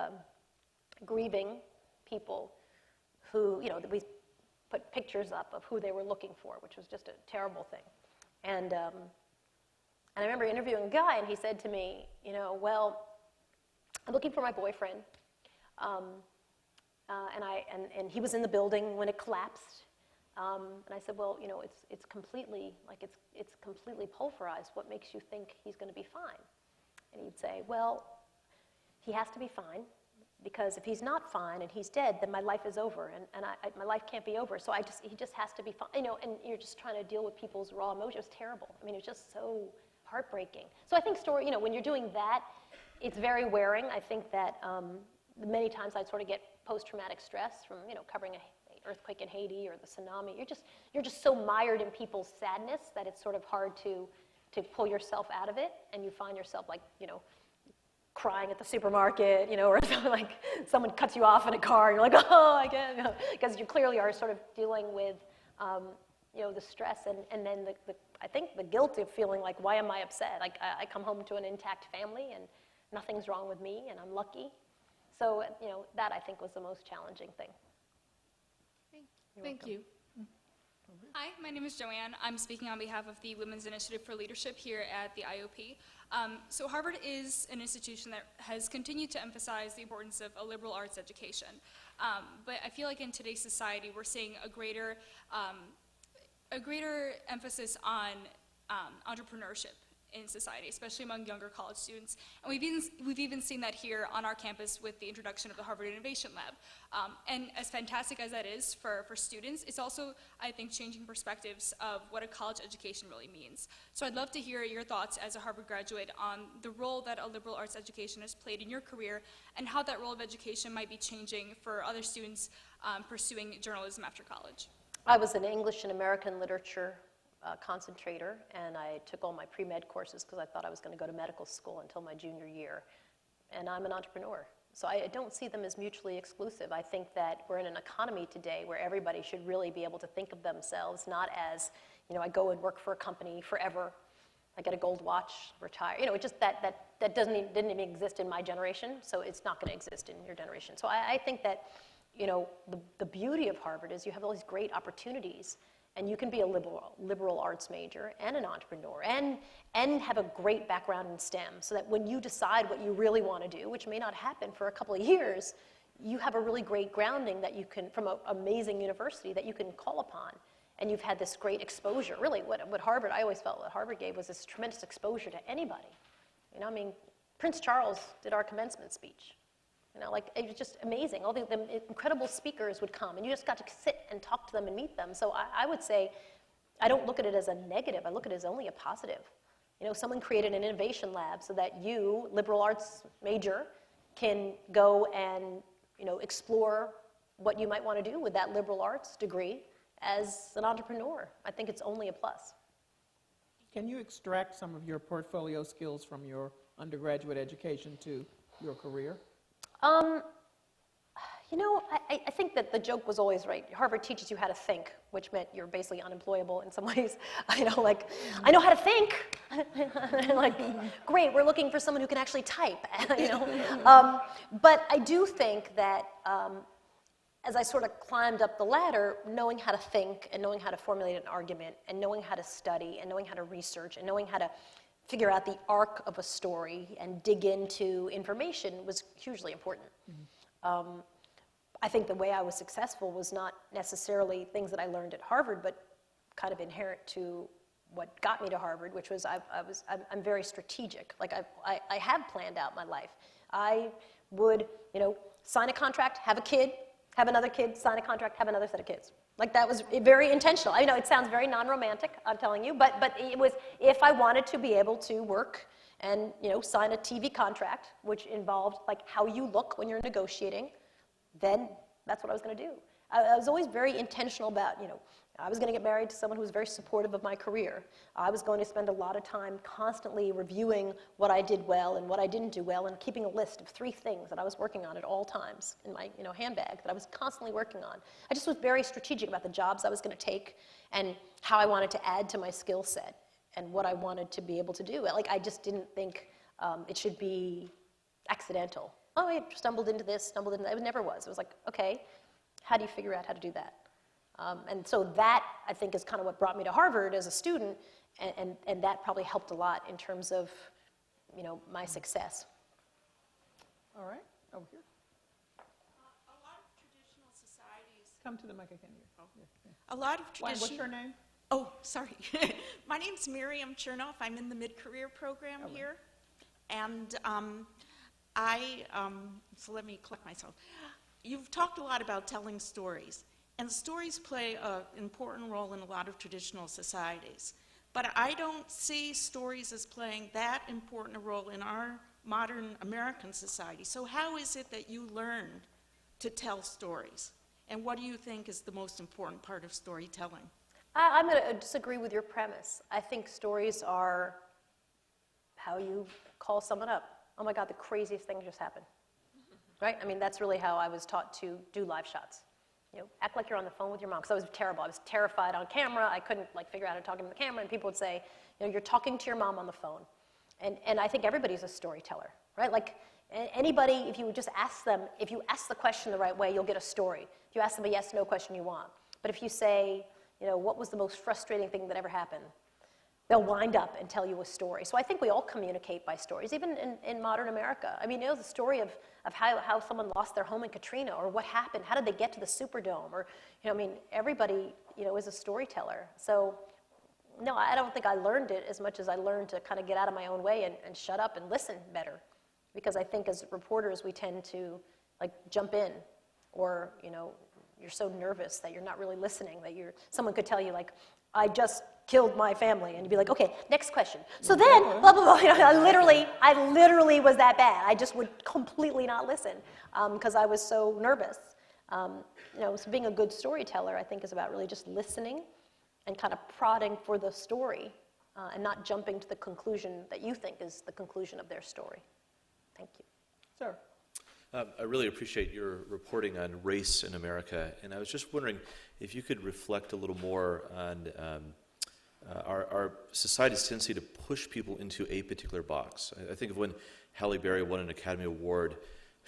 grieving people who, we put pictures up of who they were looking for, which was just a terrible thing. And I remember interviewing a guy, and he said to me, well, I'm looking for my boyfriend. And he was in the building when it collapsed. And I said, well, it's completely, it's completely pulverized. What makes you think he's going to be fine? And he'd say, well, he has to be fine, because if he's not fine and he's dead, then my life is over, and my life can't be over. So he just has to be fine. And you're just trying to deal with people's raw emotions. It was terrible. I mean, it was just so heartbreaking. So I think when you're doing that, it's very wearing. I think that many times I'd sort of get post-traumatic stress from, covering an earthquake in Haiti or the tsunami. You're just so mired in people's sadness that it's sort of hard to pull yourself out of it, and you find yourself crying at the supermarket, or like someone cuts you off in a car, and you're like, oh, I can't, because you clearly are sort of dealing with, the stress, and then I think the guilt of feeling like, why am I upset? Like, I come home to an intact family, and nothing's wrong with me, and I'm lucky. So, that I think was the most challenging thing. Thank you. Hi, my name is Joanne. I'm speaking on behalf of the Women's Initiative for Leadership here at the IOP. So Harvard is an institution that has continued to emphasize the importance of a liberal arts education. But I feel like in today's society, we're seeing a greater emphasis on entrepreneurship in society, especially among younger college students. And we've even seen that here on our campus with the introduction of the Harvard Innovation Lab. And as fantastic as that is for students, it's also, I think, changing perspectives of what a college education really means. So I'd love to hear your thoughts as a Harvard graduate on the role that a liberal arts education has played in your career, and how that role of education might be changing for other students pursuing journalism after college. I was an English and American literature concentrator, and I took all my pre-med courses because I thought I was going to go to medical school until my junior year. And I'm an entrepreneur. So I don't see them as mutually exclusive. I think that we're in an economy today where everybody should really be able to think of themselves not as, I go and work for a company forever, I get a gold watch, retire. It just that didn't even exist in my generation, so it's not going to exist in your generation. So I think that, the beauty of Harvard is you have all these great opportunities. And you can be a liberal arts major and an entrepreneur and have a great background in STEM, so that when you decide what you really want to do, which may not happen for a couple of years, you have a really great grounding that you can, from an amazing university, that you can call upon. And you've had this great exposure. Really, what Harvard, I always felt what Harvard gave was this tremendous exposure to anybody. Prince Charles did our commencement speech. It was just amazing. All the incredible speakers would come, and you just got to sit and talk to them and meet them. So I would say, I don't look at it as a negative. I look at it as only a positive. You know, someone created an innovation lab so that you, liberal arts major, can go and, you know, explore what you might want to do with that liberal arts degree as an entrepreneur. I think it's only a plus. Can you extract some of your portfolio skills from your undergraduate education to your career? You know, I think that the joke was always right. Harvard teaches you how to think, which meant you're basically unemployable in some ways. I know, like, I know how to think. Like, great, we're looking for someone who can actually type, you know. But I do think that as I sort of climbed up the ladder, knowing how to think and knowing how to formulate an argument and knowing how to study and knowing how to research and knowing how to figure out the arc of a story and dig into information was hugely important. Mm-hmm. I think the way I was successful was not necessarily things that I learned at Harvard, but kind of inherent to what got me to Harvard, which was I'm very strategic. Like I have planned out my life. I would, you know, sign a contract, have a kid, have another kid, sign a contract, have another set of kids. Like that was very intentional. I know it sounds very non-romantic, I'm telling you, but it was if I wanted to be able to work and, you know, sign a TV contract, which involved like how you look when you're negotiating, then that's what I was going to do. I was always very intentional about, you know, I was going to get married to someone who was very supportive of my career. I was going to spend a lot of time constantly reviewing what I did well and what I didn't do well and keeping a list of 3 things that I was working on at all times in my, you know, handbag that I was constantly working on. I just was very strategic about the jobs I was going to take and how I wanted to add to my skill set and what I wanted to be able to do. Like, I just didn't think it should be accidental. Oh, I stumbled into this, stumbled into that. It never was. It was like, okay, how do you figure out how to do that? And so that, I think, is kind of what brought me to Harvard as a student, and that probably helped a lot in terms of, you know, my success. All right, over here. A lot of traditional societies. Come to the mic again. Oh. Yeah. A lot of Why, traditional. what's your name? Oh, sorry. My name's Miriam Chernoff. I'm in the mid-career program here, and so let me collect myself. You've talked a lot about telling stories, and stories play an important role in a lot of traditional societies. But I don't see stories as playing that important a role in our modern American society. So how is it that you learned to tell stories? And what do you think is the most important part of storytelling? I'm going to disagree with your premise. I think stories are how you call someone up. Oh my God, the craziest thing just happened. Right? I mean, that's really how I was taught to do live shots. You know, act like you're on the phone with your mom, because I was terrible. I was terrified on camera. I couldn't like figure out how to talk into the camera, and people would say, you know, you're talking to your mom on the phone. And I think everybody's a storyteller, right? Like anybody, if you would just ask them, if you ask the question the right way, you'll get a story. If you ask them a yes, no question, you want. But if you say, you know, what was the most frustrating thing that ever happened? They'll wind up and tell you a story. So I think we all communicate by stories, even in modern America. I mean, you know, the story of how someone lost their home in Katrina, or what happened, how did they get to the Superdome, or, you know, I mean, everybody, you know, is a storyteller. So, no, I don't think I learned it as much as I learned to kind of get out of my own way and shut up and listen better. Because I think as reporters, we tend to, like, jump in, or, you know, you're so nervous that you're not really listening, that someone could tell you, like, I just killed my family, and you'd be like, okay, next question. So then, blah, blah, blah, you know, I literally was that bad. I just would completely not listen because I was so nervous. You know, so being a good storyteller, I think, is about really just listening and kind of prodding for the story and not jumping to the conclusion that you think is the conclusion of their story. Thank you. Sir. I really appreciate your reporting on race in America, and I was just wondering if you could reflect a little more on our society's tendency to push people into a particular box. I think of when Halle Berry won an Academy Award,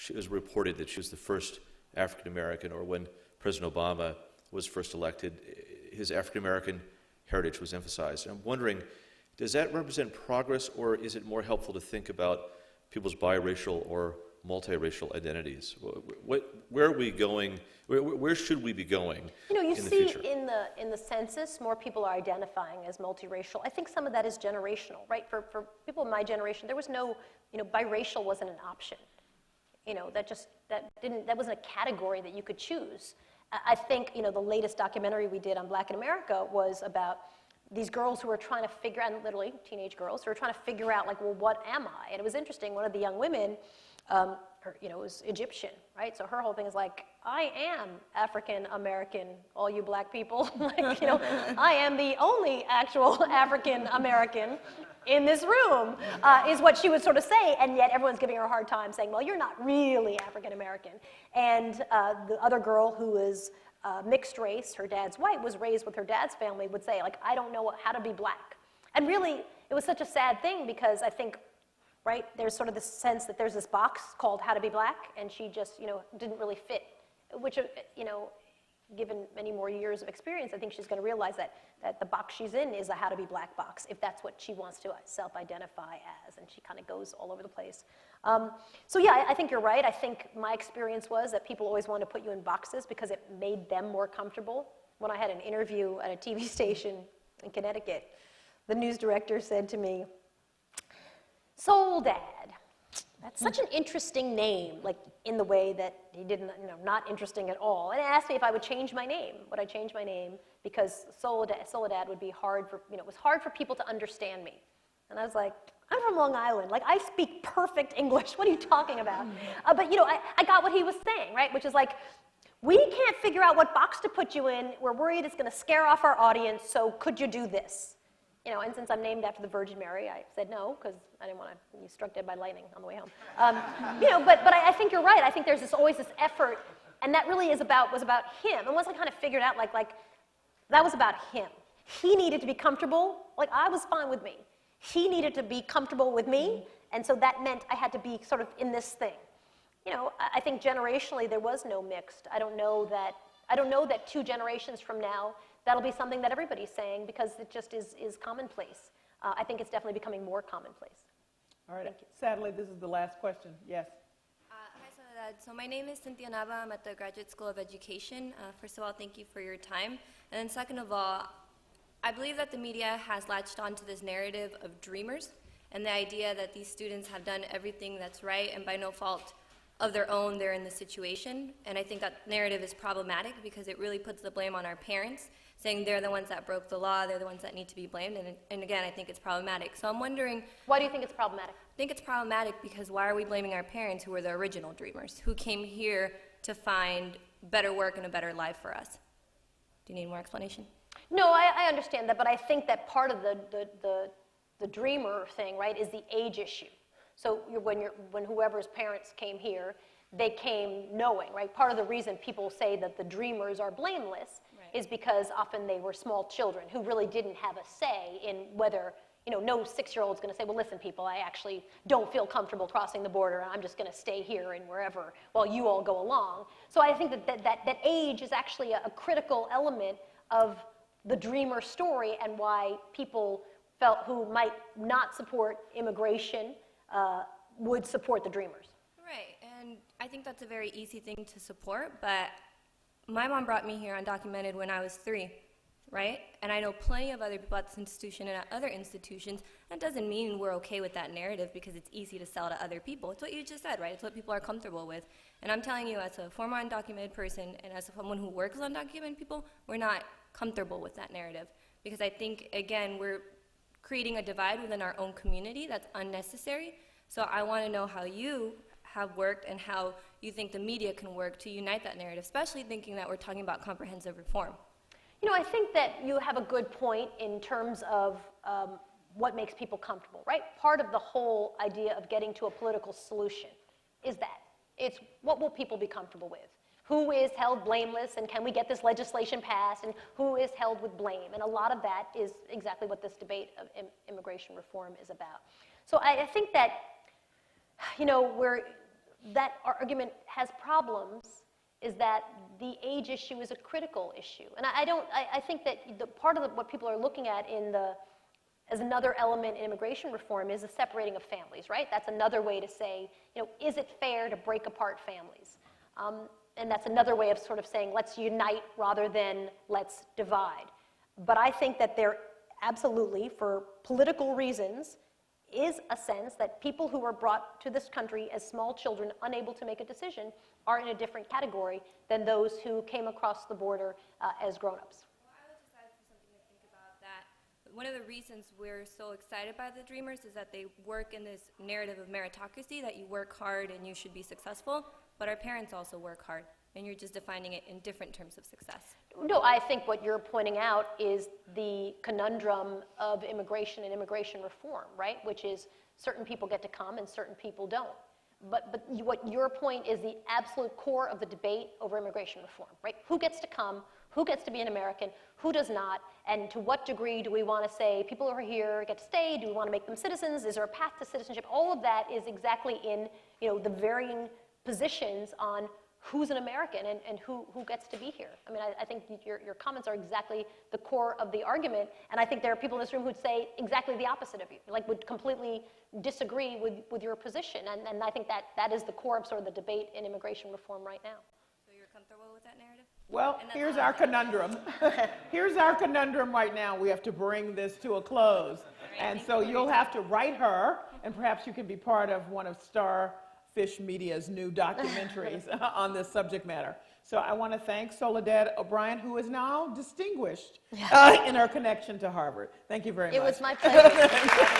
it was reported that she was the first African American, or when President Obama was first elected, his African American heritage was emphasized. And I'm wondering, does that represent progress, or is it more helpful to think about people's biracial or multiracial identities? Where are we going? Where should we be going? You know, you in the see future? in the census, more people are identifying as multiracial. I think some of that is generational, right? For people in my generation, there was no, you know, biracial wasn't an option. You know, that wasn't a category that you could choose. I think, you know, the latest documentary we did on Black in America was about these girls who were trying to figure out, literally teenage girls, who were trying to figure out, like, well, what am I? And it was interesting, one of the young women, was Egyptian, right? So her whole thing is like, I am African American, all you black people. Like, I am the only actual African American in this room, is what she would sort of say, and yet everyone's giving her a hard time saying, well, you're not really African American. And the other girl who is mixed race, her dad's white, was raised with her dad's family, would say, like, I don't know how to be black. And really, it was such a sad thing because I think, right, there's sort of this sense that there's this box called How to Be Black, and she just, didn't really fit, which, given many more years of experience, I think she's going to realize that the box she's in is a How to Be Black box, if that's what she wants to self-identify as, and she kind of goes all over the place. So yeah, I think you're right. I think my experience was that people always wanted to put you in boxes because it made them more comfortable. When I had an interview at a TV station in Connecticut, the news director said to me, Soledad, that's such an interesting name, like in the way that he didn't, not interesting at all. And he asked me if I would change my name. Would I change my name? Because Soledad would be hard for, it was hard for people to understand me. And I was like, I'm from Long Island. Like, I speak perfect English. What are you talking about? But, I got what he was saying, right? Which is like, we can't figure out what box to put you in. We're worried it's going to scare off our audience, so could you do this? And since I'm named after the Virgin Mary, I said no, because I didn't want to be struck dead by lightning on the way home. But I think you're right. I think there's always this effort, and that really was about him. And once I kind of figured out, like that was about him. He needed to be comfortable. Like, I was fine with me. He needed to be comfortable with me, and so that meant I had to be sort of in this thing. I think generationally there was no mixed. I don't know that 2 generations from now that'll be something that everybody's saying because it just is commonplace. I think it's definitely becoming more commonplace. All right. Sadly, this is the last question. Yes. Hi, Soledad. So my name is Cynthia Nava. I'm at the Graduate School of Education. First of all, thank you for your time. And then second of all, I believe that the media has latched onto this narrative of dreamers and the idea that these students have done everything that's right and by no fault of their own, they're in this situation. And I think that narrative is problematic because it really puts the blame on our parents, saying they're the ones that broke the law, they're the ones that need to be blamed, and again, I think it's problematic. So I'm wondering... Why do you think it's problematic? I think it's problematic because why are we blaming our parents who were the original dreamers, who came here to find better work and a better life for us? Do you need more explanation? No, I understand that, but I think that part of the dreamer thing, right, is the age issue. So when whoever's parents came here, they came knowing, right? Part of the reason people say that the dreamers are blameless is because often they were small children who really didn't have a say in whether, no 6-year-old's going to say, well, listen, people, I actually don't feel comfortable crossing the border, and I'm just going to stay here and wherever while you all go along. So I think that age is actually a critical element of the dreamer story and why people who might not support immigration would support the dreamers. Right, and I think that's a very easy thing to support, but my mom brought me here undocumented when I was 3, right? And I know plenty of other people at this institution and at other institutions. That doesn't mean we're okay with that narrative because it's easy to sell to other people. It's what you just said, right? It's what people are comfortable with. And I'm telling you, as a former undocumented person and as someone who works with undocumented people, we're not comfortable with that narrative. Because I think, again, we're creating a divide within our own community that's unnecessary. So I want to know how you have worked and how you think the media can work to unite that narrative, especially thinking that we're talking about comprehensive reform. I think that you have a good point in terms of what makes people comfortable, right? Part of the whole idea of getting to a political solution is that. It's what will people be comfortable with? Who is held blameless, and can we get this legislation passed, and who is held with blame? And a lot of that is exactly what this debate of immigration reform is about. So I think that, where that argument has problems is that the age issue is a critical issue. And I think that part of what people are looking at as another element in immigration reform is the separating of families, right? That's another way to say, is it fair to break apart families? And that's another way of sort of saying, let's unite rather than let's divide. But I think that there absolutely, for political reasons, is a sense that people who were brought to this country as small children, unable to make a decision, are in a different category than those who came across the border as grown-ups. Well, I would just add something to think about that. one of the reasons we're so excited by the Dreamers is that they work in this narrative of meritocracy, that you work hard and you should be successful, but our parents also work hard, and you're just defining it in different terms of success. No, I think what you're pointing out is the conundrum of immigration and immigration reform, right? Which is certain people get to come and certain people don't. But what your point is the absolute core of the debate over immigration reform, right? Who gets to come? Who gets to be an American? Who does not? And to what degree do we want to say people who are here get to stay? Do we want to make them citizens? Is there a path to citizenship? All of that is exactly in, the varying positions on who's an American and who gets to be here. I mean, I think your comments are exactly the core of the argument, and I think there are people in this room who'd say exactly the opposite of you, like would completely disagree with your position, and I think that is the core of sort of the debate in immigration reform right now. So you're comfortable with that narrative? Well, And that's here's all I our think. conundrum. Here's our conundrum right now. We have to bring this to a close. And so you'll have to write her, and perhaps you can be part of one of Starfish Media's new documentaries on this subject matter. So I want to thank Soledad O'Brien, who is now distinguished in her connection to Harvard. Thank you very much. It was my pleasure.